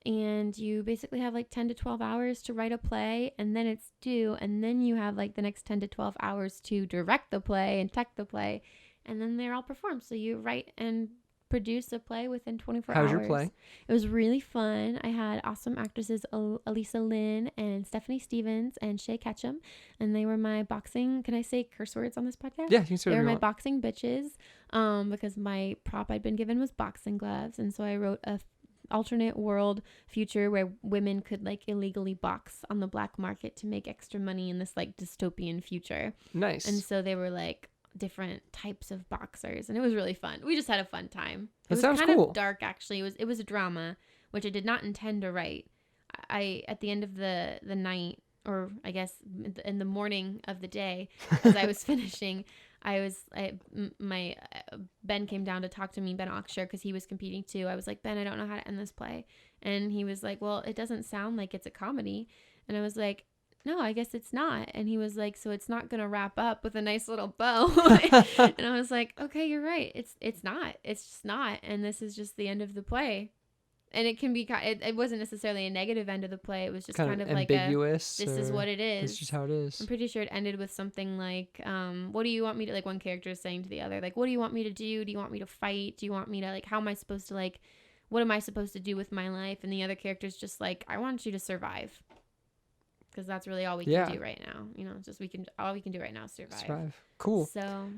And you basically have like 10 to 12 hours to write a play, and then it's due, and then you have like the next 10 to 12 hours to direct the play and tech the play, and then they're all performed. So you write and produce a play within 24 hours. How's your play? It was really fun. I had awesome actresses, Elisa Lynn and Stephanie Stevens and Shay Ketchum, and they were my boxing. Can I say curse words on this podcast? Yeah, you can say They were whatever you my want. boxing bitches, because my prop I'd been given was boxing gloves, and so I wrote a alternate world future where women could like illegally box on the black market to make extra money in this like dystopian future. Nice. And so they were like different types of boxers, and it was really fun. We just had a fun time. That It was sounds kind cool. of dark, actually. It was a drama, which I did not intend to write. I at the end of the night, or I guess in the morning of the day, as I was finishing, Ben came down to talk to me, Ben Oxshire, because he was competing too. I was like, Ben, I don't know how to end this play. And he was like, well, it doesn't sound like it's a comedy. And I was like, no, I guess it's not. And he was like, so it's not going to wrap up with a nice little bow. And I was like, okay, you're right. It's not. It's just not. And this is just the end of the play. And it can be, it wasn't necessarily a negative end of the play. It was just kind of like ambiguous. this is what it is. It's just how it is. I'm pretty sure it ended with something like, what do you want me to, like one character is saying to the other, like, what do you want me to do? Do you want me to fight? Do you want me to, like, how am I supposed to, like, what am I supposed to do with my life? And the other character's just like, I want you to survive. Because that's really all we can do right now. You know, just all we can do right now is survive. Cool. So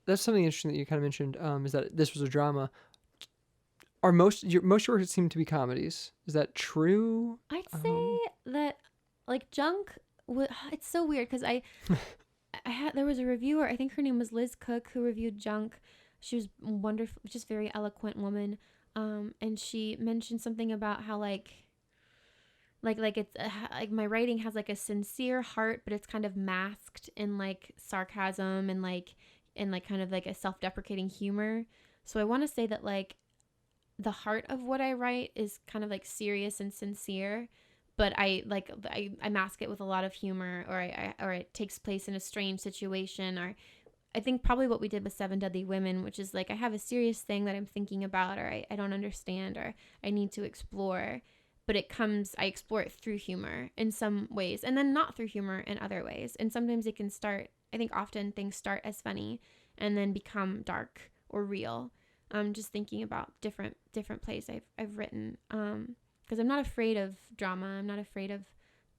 that's something interesting that you kind of mentioned, is that this was a drama. Are most of your works seem to be comedies? Is that true? I'd say that, like, Junk, it's so weird because there was a reviewer, I think her name was Liz Cook, who reviewed Junk. She was wonderful, just very eloquent woman. And she mentioned something about how like it's like my writing has like a sincere heart, but it's kind of masked in like sarcasm and like kind of like a self-deprecating humor. So I want to say that like the heart of what I write is kind of like serious and sincere, but I mask it with a lot of humor, or it takes place in a strange situation, or I think probably what we did with 7 Deadly Women, which is like I have a serious thing that I'm thinking about, or I don't understand, or I need to explore, but I explore it through humor in some ways, and then not through humor in other ways. And sometimes it can start, I think often things start as funny and then become dark or real. Just thinking about different plays I've written, because I'm not afraid of drama. I'm not afraid of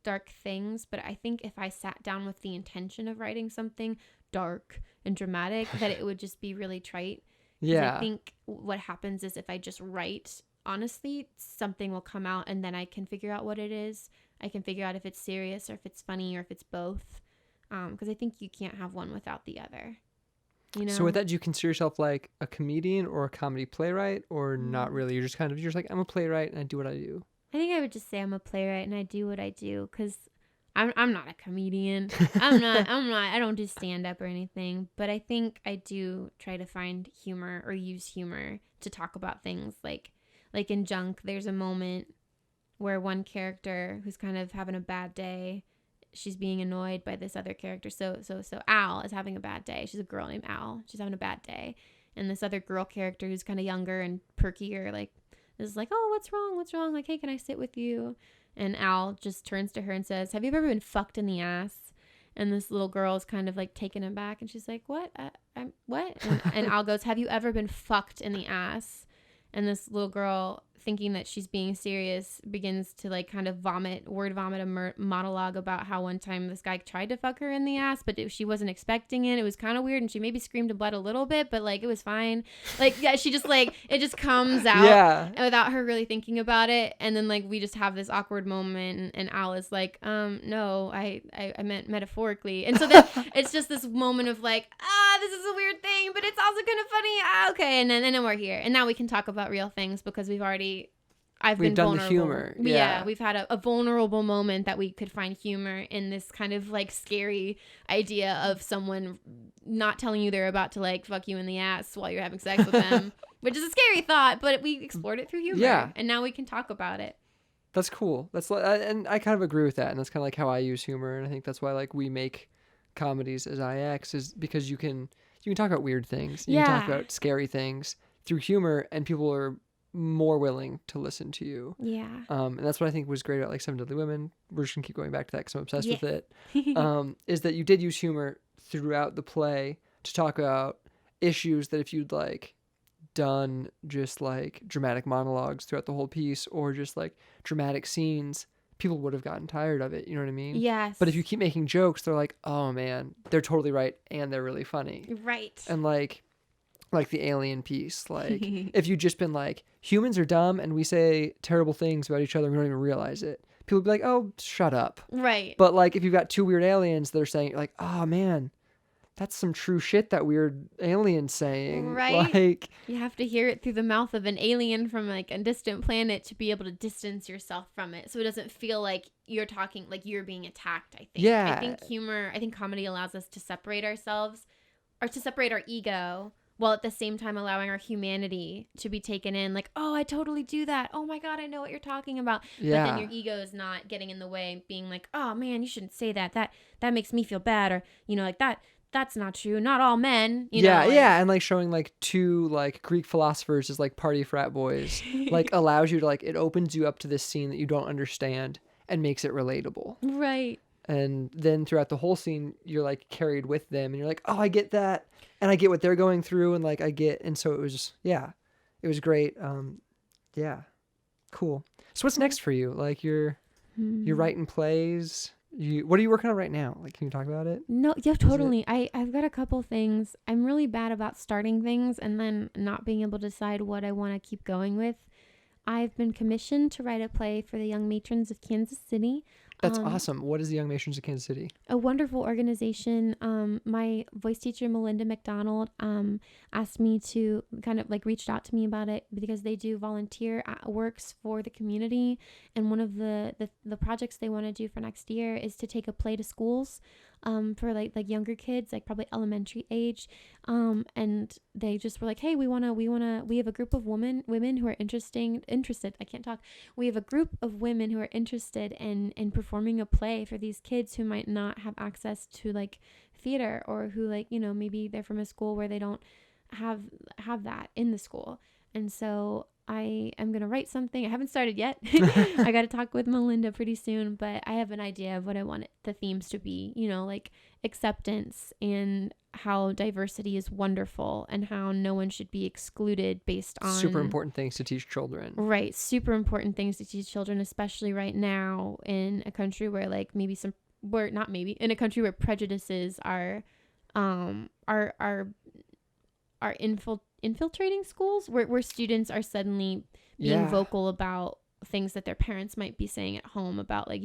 dark things, but I think if I sat down with the intention of writing something dark and dramatic, that it would just be really trite. Yeah. I think what happens is if I just write honestly, something will come out, and then I can figure out what it is. I can figure out if it's serious or if it's funny or if it's both, because I think you can't have one without the other. You know? So with that, do you consider yourself like a comedian or a comedy playwright, or not really? You're just like, I'm a playwright and I do what I do. I think I would just say I'm a playwright and I do what I do, because I'm not a comedian. I don't do stand up or anything, but I think I do try to find humor or use humor to talk about things. Like in Junk, there's a moment where one character who's kind of having a bad day, she's being annoyed by this other character. So Al is having a bad day. She's a girl named Al. She's having a bad day. And this other girl character who's kind of younger and perkier, like, is like, oh, what's wrong? Like, hey, can I sit with you? And Al just turns to her and says, have you ever been fucked in the ass? And this little girl is kind of like taken aback, and she's like, what? I'm what? And Al goes, have you ever been fucked in the ass? And this little girl, thinking that she's being serious, begins to like kind of word vomit a monologue about how one time this guy tried to fuck her in the ass, but she wasn't expecting it. It was kind of weird, and she maybe screamed and bled a little bit, but like it was fine. Like, yeah, she just like, it just comes out without her really thinking about it. And then like we just have this awkward moment, and Al is like, no, I meant metaphorically. And so then it's just this moment of like, this is a weird thing, but it's also kind of funny. Okay. And then we're here, and now we can talk about real things because we've been done vulnerable. The humor. Yeah, we've had a vulnerable moment that we could find humor in this kind of like scary idea of someone not telling you they're about to like fuck you in the ass while you're having sex with them, which is a scary thought, but we explored it through humor. Yeah. And now we can talk about it. That's cool. That's and I kind of agree with that, and that's kind of like how I use humor, and I think that's why like we make comedies as IX is because you can talk about weird things, you can talk Yeah. about scary things through humor, and people are more willing to listen to you. Yeah. And that's what I think was great about like Seven Deadly Women. We're just gonna keep going back to that because I'm obsessed Yeah. with it. Is that you did use humor throughout the play to talk about issues that if you'd like done just like dramatic monologues throughout the whole piece or just like dramatic scenes, people would have gotten tired of it. You know what I mean? Yes. But if you keep making jokes, they're like, oh man, they're totally right and they're really funny. Right. And like the alien piece, like if you'd just been like, humans are dumb and we say terrible things about each other and we don't even realize it, people would be like, oh, shut up. Right. But like if you've got two weird aliens that are saying like, oh man, that's some true shit that weird alien's saying. Right. Like You have to hear it through the mouth of an alien from like a distant planet to be able to distance yourself from it, so it doesn't feel like you're talking like you're being attacked. I think. Yeah. I think comedy allows us to separate ourselves, or to separate our ego, while at the same time allowing our humanity to be taken in. Like, oh, I totally do that. Oh my god, I know what you're talking about. yeah. But then your ego is not getting in the way, being like, oh man, you shouldn't say that. That makes me feel bad, or like that. That's not true. Not all men. Yeah, know, like, yeah, and like showing like two like Greek philosophers as like party frat boys like allows you to like, it opens you up to this scene that you don't understand and makes it relatable. Right. And then throughout the whole scene you're like carried with them and you're like, oh, I get that and I get what they're going through and like I get, and so it was just, yeah, it was great. Yeah, cool. So what's next for you? Like you're writing plays. What are you working on right now? Like, can you talk about it? No, yeah, totally. I've got a couple things. I'm really bad about starting things and then not being able to decide what I want to keep going with. I've been commissioned to write a play for the Young Matrons of Kansas City. That's awesome. What is the Young Matrons of Kansas City? A wonderful organization. My voice teacher, Melinda McDonald, asked me to kind of like reached out to me about it because they do volunteer works for the community. And one of the projects they want to do for next year is to take a play to schools for like younger kids, like probably elementary age. And they just were like, hey, we have a group of women who are interested. I can't talk. We have a group of women who are interested in performing a play for these kids who might not have access to like theater, or who like, maybe they're from a school where they don't have that in the school. And so I am going to write something. I haven't started yet. I got to talk with Melinda pretty soon, but I have an idea of what I want the themes to be, like acceptance and how diversity is wonderful and how no one should be excluded based on super important things to teach children. Right. Super important things to teach children, especially right now in a country where like in a country where prejudices are infiltrating schools, where students are suddenly being vocal about things that their parents might be saying at home about like,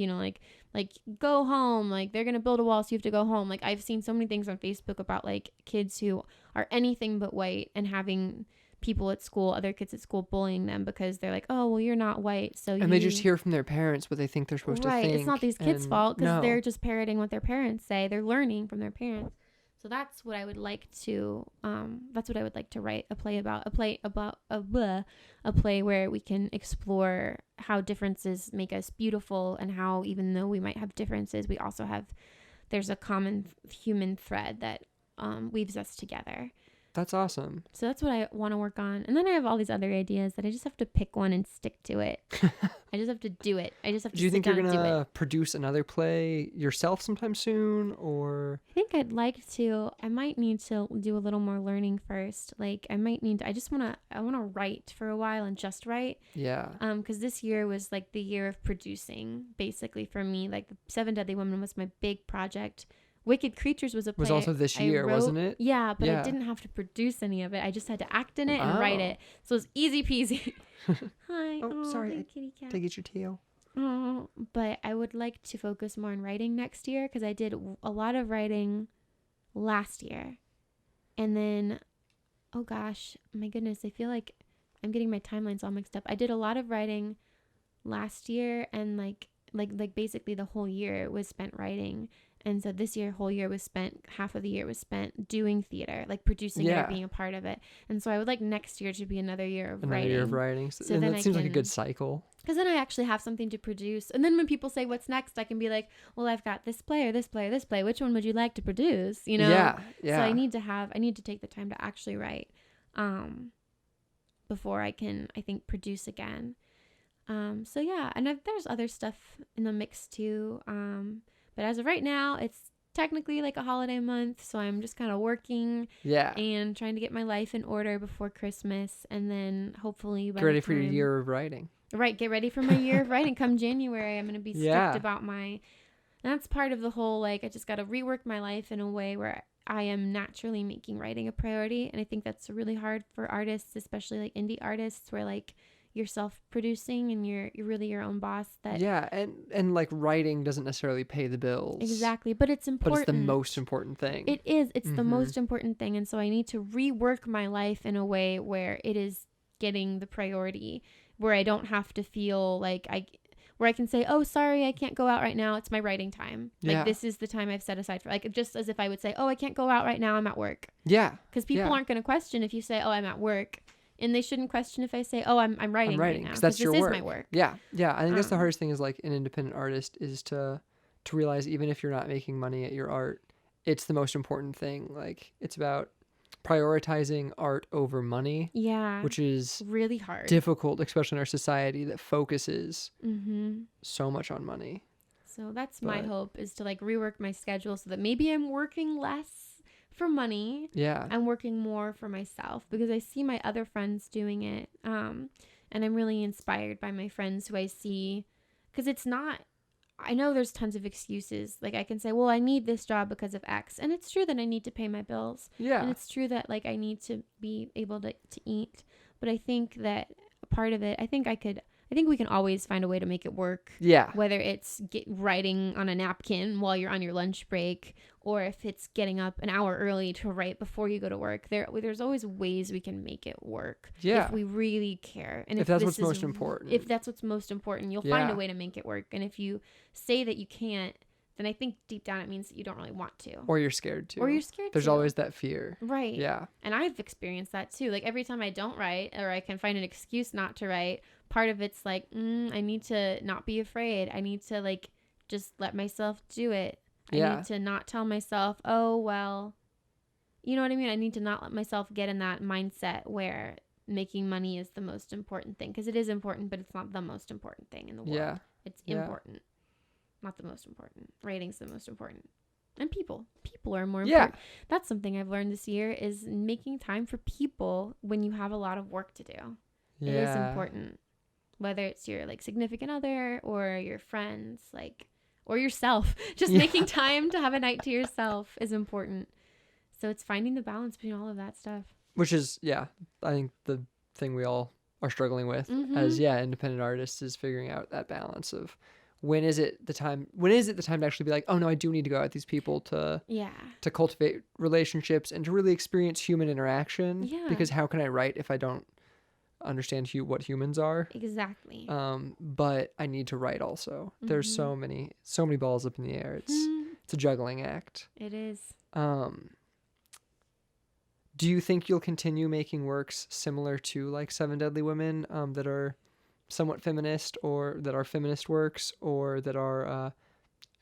like go home, like they're going to build a wall so you have to go home. Like I've seen so many things on Facebook about like kids who are anything but white and having other kids at school bullying them because they're like, oh, well, you're not white. And they just hear from their parents what they think they're supposed to think. Right. It's not these kids' fault because they're just parroting what their parents say. They're learning from their parents. So that's what I would like to write a play about, a play where we can explore how differences make us beautiful, and how even though we might have differences, there's a common human thread that weaves us together. That's awesome. So that's what I want to work on. And then I have all these other ideas that I just have to pick one and stick to it. I just have to do it. I just have to Do you think you're going to to produce another play yourself sometime soon, or? I think I'd like to. I might need to do a little more learning first. Like I want to write for a while and just write. Yeah. Because this year was like the year of producing, basically for me. Like the Seven Deadly Women was my big project. Wicked Creatures was a play. Was also this year, wasn't it? Yeah, but I didn't have to produce any of it. I just had to act in it and write it. So it was easy peasy. Hi. Oh, sorry. Hi, kitty cat. Did I get your tail? Oh, but I would like to focus more on writing next year because I did a lot of writing last year. And then, oh gosh, my goodness, I feel like I'm getting my timelines all mixed up. I did a lot of writing last year, and like basically the whole year was spent writing. And so this year, whole year was spent, half of the year was spent doing theater, like producing it or Yeah. being a part of it. And so I would like next year to be another year of Another writing. year of writing. So And then that I seems like a can- good cycle. Because then I actually have something to produce. And then when people say, what's next? I can be like, well, I've got this play or this play or this play. Which one would you like to produce? You know? Yeah. Yeah. So I need to take the time to actually write before I can, I think, produce again. So yeah, and there's other stuff in the mix too. But as of right now, it's technically like a holiday month. So I'm just kind of working Yeah. and trying to get my life in order before Christmas. And then hopefully Get ready for your year of writing. Right, get ready for my year of writing. Come January, I'm going to be strict Yeah. about that's part of the whole, like, I just got to rework my life in a way where I am naturally making writing a priority. And I think that's really hard for artists, especially like indie artists, where like you're self-producing and you're really your own boss. Yeah, and like writing doesn't necessarily pay the bills. Exactly, but it's important. But it's the most important thing. It is. It's the Mhm. most important thing. And so I need to rework my life in a way where it is getting the priority, where I don't have to feel like where I can say, oh, sorry, I can't go out right now. It's my writing time. Yeah. Like, this is the time I've set aside for, like, just as if I would say, oh, I can't go out right now. I'm at work. Yeah. Because people Yeah. aren't going to question if you say, oh, I'm at work. And they shouldn't question if I say, oh, I'm writing right now. Because that's your this work. is my work. Yeah. Yeah. I think that's the Um, hardest thing is like an independent artist is to realize even if you're not making money at your art, it's the most important thing. Like it's about prioritizing art over money, Yeah. which is really hard. difficult, especially in our society that focuses Mm-hmm. so much on money. So that's my But- hope, is to like rework my schedule so that maybe I'm working less for money. Yeah. I'm working more for myself, because I see my other friends doing it. And I'm really inspired by my friends who I see, because it's not, I know there's tons of excuses. Like I can say, well, I need this job because of X. And it's true that I need to pay my bills. Yeah. And it's true that like I need to be able to eat. But I think that a part of it, I think we can always find a way to make it work. Yeah. Whether it's writing on a napkin while you're on your lunch break, or if it's getting up an hour early to write before you go to work, there's always ways we can make it work. Yeah. If we really care. And If that's this what's is- most important. If that's what's most important, you'll find Yeah. a way to make it work. And if you say that you can't, then I think deep down it means that you don't really want to. Or you're scared to. Or you're scared There's to. always that fear. Right. Yeah. And I've experienced that too. Like every time I don't write, or I can find an excuse not to write, part of it's like, I need to not be afraid. I need to like just let myself do it. I Yeah. need to not tell myself, oh, well, you know what I mean? I need to not let myself get in that mindset where making money is the most important thing. Because it is important, but it's not the most important thing in the world. Yeah. It's Yeah. important, not the most important. Writing's the most important. And people are more Yeah. important. That's something I've learned this year, is making time for people when you have a lot of work to do. Yeah. It is important, whether it's your like significant other or your friends, like, or yourself. Just Yeah. making time to have a night to yourself is important. So it's finding the balance between all of that stuff. Which is, yeah, I think the thing we all are struggling with Mhm. as, independent artists is figuring out that balance of when is it the time to actually be like, oh no, I do need to go out with these people to Yeah. cultivate relationships and to really experience human interaction. Yeah. Because how can I write if I don't understand what humans are? Exactly. But I need to write also. There's so many balls up in the air. It's a juggling act. It is. Do you think you'll continue making works similar to like Seven Deadly Women that are somewhat feminist, or that are feminist works, or that are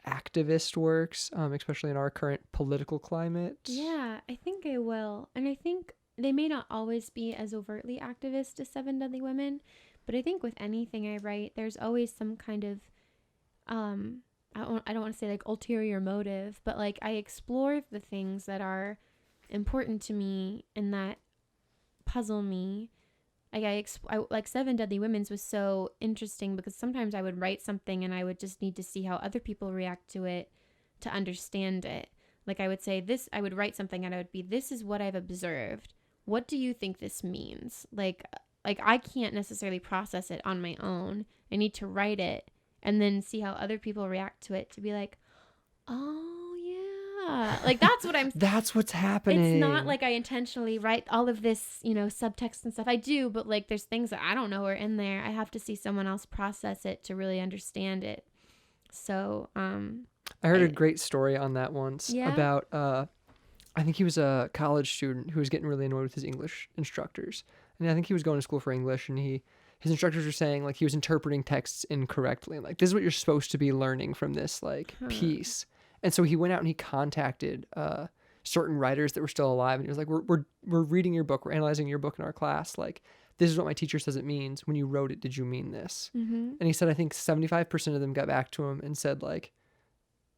activist works, especially in our current political climate? Yeah, I think I will. And I think they may not always be as overtly activist as Seven Deadly Women, but I think with anything I write, there's always some kind of, I don't want to say like ulterior motive, but like I explore the things that are important to me and that puzzle me. Like like Seven Deadly Women's was so interesting because sometimes I would write something and I would just need to see how other people react to it to understand it. Like I would say this, I would write something and I would be, this is what I've observed. What do you think this means? Like I can't necessarily process it on my own. I need to write it and then see how other people react to it to be like, oh yeah. Like that's what I'm That's what's happening. It's not like I intentionally write all of this, subtext and stuff. I do, but like there's things that I don't know are in there. I have to see someone else process it to really understand it. So, I heard a great story on that once Yeah? about I think he was a college student who was getting really annoyed with his English instructors. And I think he was going to school for English, and his instructors were saying like he was interpreting texts incorrectly, and like this is what you're supposed to be learning from this like piece. And so he went out and he contacted certain writers that were still alive, and he was like, we're reading your book, we're analyzing your book in our class, like this is what my teacher says it means. When you wrote it, did you mean this? Mm-hmm. And he said I think 75% of them got back to him and said like,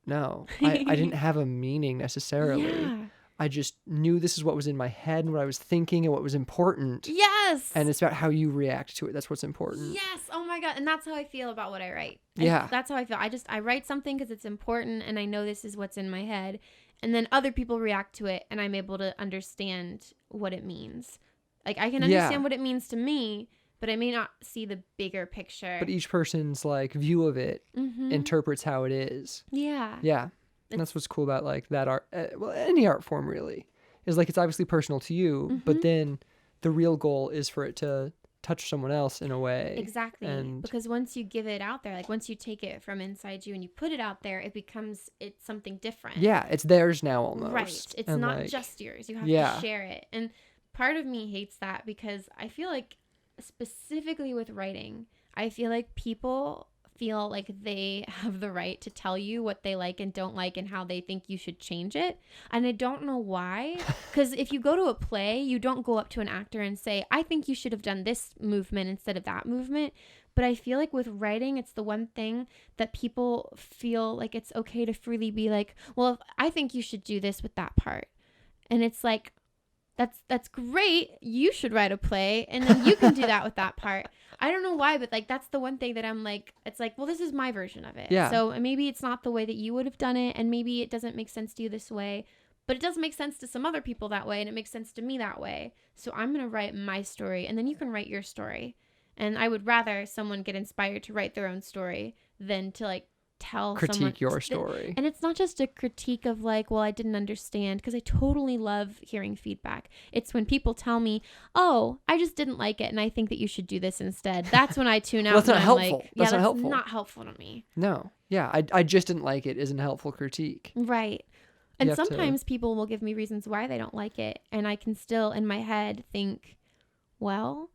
no, I didn't have a meaning necessarily. Yeah. I just knew this is what was in my head and what I was thinking and what was important. Yes. And it's about how you react to it. That's what's important. Yes. Oh my God. And that's how I feel about what I write. Yeah. That's how I feel. I write something because it's important and I know this is what's in my head. And then other people react to it and I'm able to understand what it means. Like I can understand what it means to me, but I may not see the bigger picture. But each person's like view of it interprets how it is. Yeah. Yeah. And that's what's cool about like that art. Well, any art form really is like, it's obviously personal to you, but then the real goal is for it to touch someone else in a way. Exactly. And because once you give it out there, like once you take it from inside you and you put it out there, it's something different. yeah, it's theirs now almost. Right. It's and not like, just yours. You have to share it. And part of me hates that because I feel like specifically with writing, I feel like people feel like they have the right to tell you what they like and don't like and how they think you should change it. And I don't know why. Because if you go to a play, you don't go up to an actor and say, I think you should have done this movement instead of that movement. But I feel like with writing, it's the one thing that people feel like it's okay to freely be like, well, I think you should do this with that part. And it's like, that's great. You should write a play and then you can do that with that part. I don't know why, but like that's the one thing that I'm like, it's like, well, this is my version of it. Yeah. So maybe it's not the way that you would have done it, and maybe it doesn't make sense to you this way, but it does make sense to some other people that way, and it makes sense to me that way. So I'm gonna write my story, and then you can write your story. And I would rather someone get inspired to write their own story than to like critique your story. And it's not just a critique of like, well, I didn't understand, because I totally love hearing feedback. It's when people tell me, oh, I just didn't like it and I think that you should do this instead. That's when I tune out. Well, that's not I'm helpful. Like, That's yeah, not that's helpful. not helpful to me. No. Yeah. I just didn't like it isn't a helpful critique. Right. You And have to- sometimes people will give me reasons why they don't like it, and I can still in my head think, well,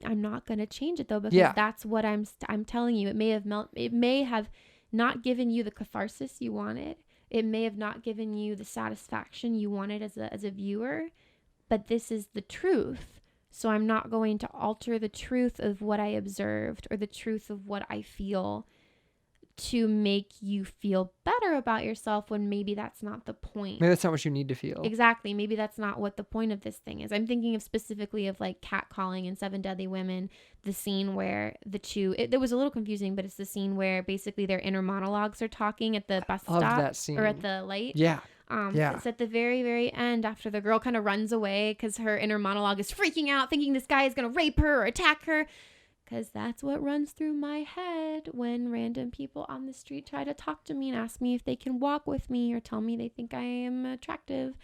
I'm not going to change it though, because that's what I'm telling you. It may have not given you the catharsis you wanted. It may have not given you the satisfaction you wanted as a viewer, but this is the truth. So I'm not going to alter the truth of what I observed or the truth of what I feel to make you feel better about yourself when maybe that's not the point. Maybe that's not what you need to feel. Exactly. Maybe that's not what the point of this thing is. I'm thinking of specifically of like catcalling in Seven Deadly Women, the scene where the two, it was a little confusing, but it's the scene where basically their inner monologues are talking at the bus Loved stop that scene. or at the light. Yeah. It's at the very, very end after the girl kind of runs away because her inner monologue is freaking out, thinking this guy is going to rape her or attack her. Because that's what runs through my head when random people on the street try to talk to me and ask me if they can walk with me or tell me they think I am attractive.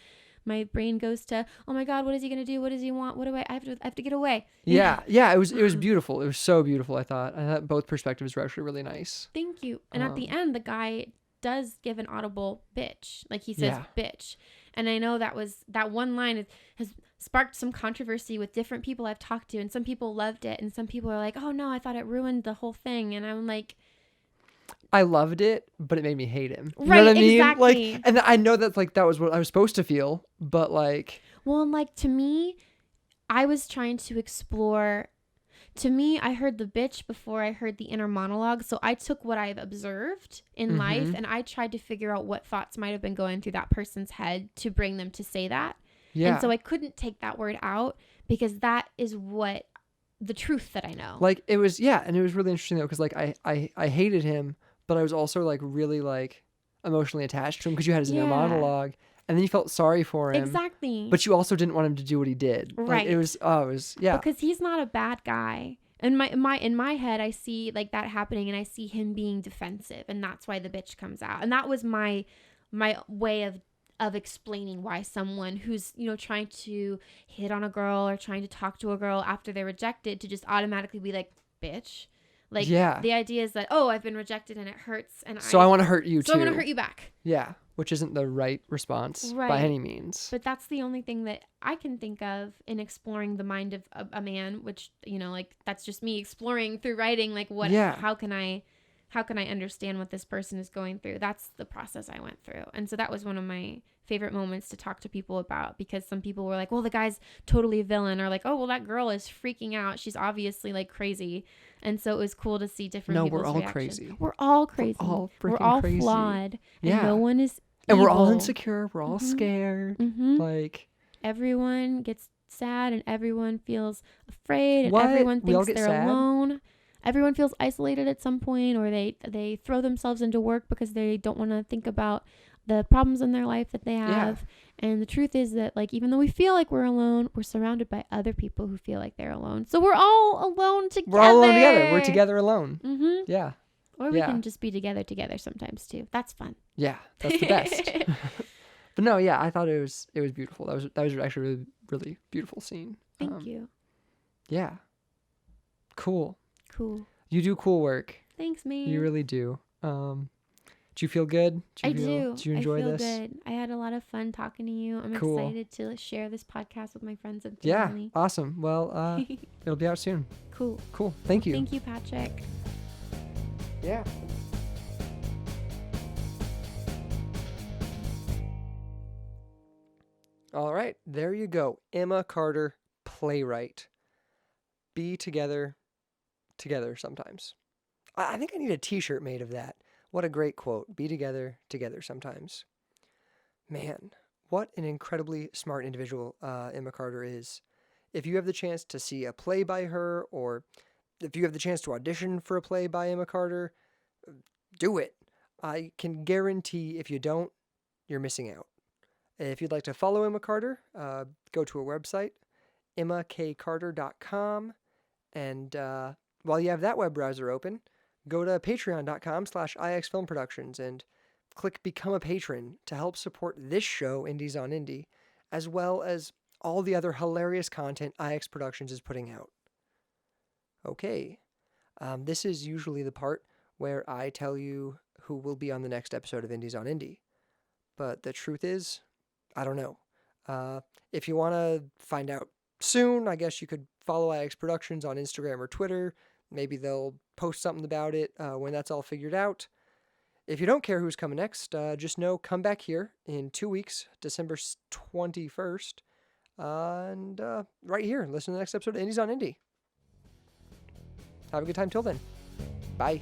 My brain goes to, oh my God, what is he going to do? What does he want? What do I have to get away. Yeah. Yeah. It was beautiful. It was so beautiful. I thought both perspectives were actually really nice. Thank you. And at the end, the guy does give an audible bitch. Like he says, bitch. And I know that one line has sparked some controversy with different people I've talked to, and some people loved it, and some people are like, oh no, I thought it ruined the whole thing. And I'm like, I loved it, but it made me hate him. You right, know what I mean? exactly. Like, and I know that like that was what I was supposed to feel, but like, well, and like to me, I was trying to explore. To me, I heard the bitch before I heard the inner monologue. So I took what I've observed in life and I tried to figure out what thoughts might have been going through that person's head to bring them to say that. yeah. And so I couldn't take that word out because that is what the truth that I know. Like it was, and it was really interesting though, because like I hated him, but I was also like really like emotionally attached to him because you had his inner monologue, and then you felt sorry for him. Exactly. But you also didn't want him to do what he did. Like, Right. it was because he's not a bad guy. And in my head, I see like that happening, and I see him being defensive, and that's why the bitch comes out. And that was my way of explaining why someone who's, trying to hit on a girl or trying to talk to a girl after they're rejected to just automatically be like, bitch. Like Yeah. the idea is that, oh, I've been rejected and it hurts, and So I want to hurt you so too. I want to hurt you back. Yeah, which isn't the right response by Right. any means. But that's the only thing that I can think of in exploring the mind of a man, which, you know, like that's just me exploring through writing, like what, Yeah. how can I understand what this person is going through? That's the process I went through. And so that was one of my favorite moments to talk to people about, because some people were like, well, the guy's totally a villain, or like, oh, well, that girl is freaking out. She's obviously like crazy. And so it was cool to see different No, people's we're all reactions. crazy. We're all crazy. We're all We're freaking all crazy. flawed. Yeah. And no one is And we're all evil. insecure. We're all scared. Mm-hmm. Like, Everyone gets sad and everyone feels afraid and What? everyone We all thinks get they're sad? alone. Everyone feels isolated at some point, or they throw themselves into work because they don't want to think about the problems in their life that they have. And the truth is that, like, even though we feel like we're alone, we're surrounded by other people who feel like they're alone. So we're all alone together. we're all alone together. We're together alone. Mm-hmm. Yeah. Or we Yeah. can just be together sometimes too. That's fun. Yeah. That's the best. But no, yeah, I thought it was beautiful. That was actually a really, really beautiful scene. Thank you. Yeah. Cool. Cool. You do cool work. Thanks, man. You really do. Do you feel good? I do. Do you enjoy I feel this? good. I had a lot of fun talking to you. I'm Cool. excited to share this podcast with my friends and Yeah. family. Awesome. Well, it'll be out soon. Cool. Cool. Thank you. Thank you, Patrick. Yeah. All right, there you go. Emma Carter, playwright. Be together sometimes. I think I need a t-shirt made of that. What a great quote. Be together sometimes. Man, what an incredibly smart individual Emma Carter is. If you have the chance to see a play by her, or if you have the chance to audition for a play by Emma Carter, do it. I can guarantee if you don't, you're missing out. If you'd like to follow Emma Carter, go to her website, emmakcarter.com. And while you have that web browser open, go to patreon.com/ixfilmproductions and click Become a Patron to help support this show, Indies on Indie, as well as all the other hilarious content IX Productions is putting out. Okay, this is usually the part where I tell you who will be on the next episode of Indies on Indie. But the truth is, I don't know. If you want to find out soon, I guess you could follow IX Productions on Instagram or Twitter. Maybe they'll post something about it when that's all figured out. If you don't care who's coming next, just know, come back here in 2 weeks, December 21st, and right here, listen to the next episode of Indies on Indie. Have a good time till then. Bye.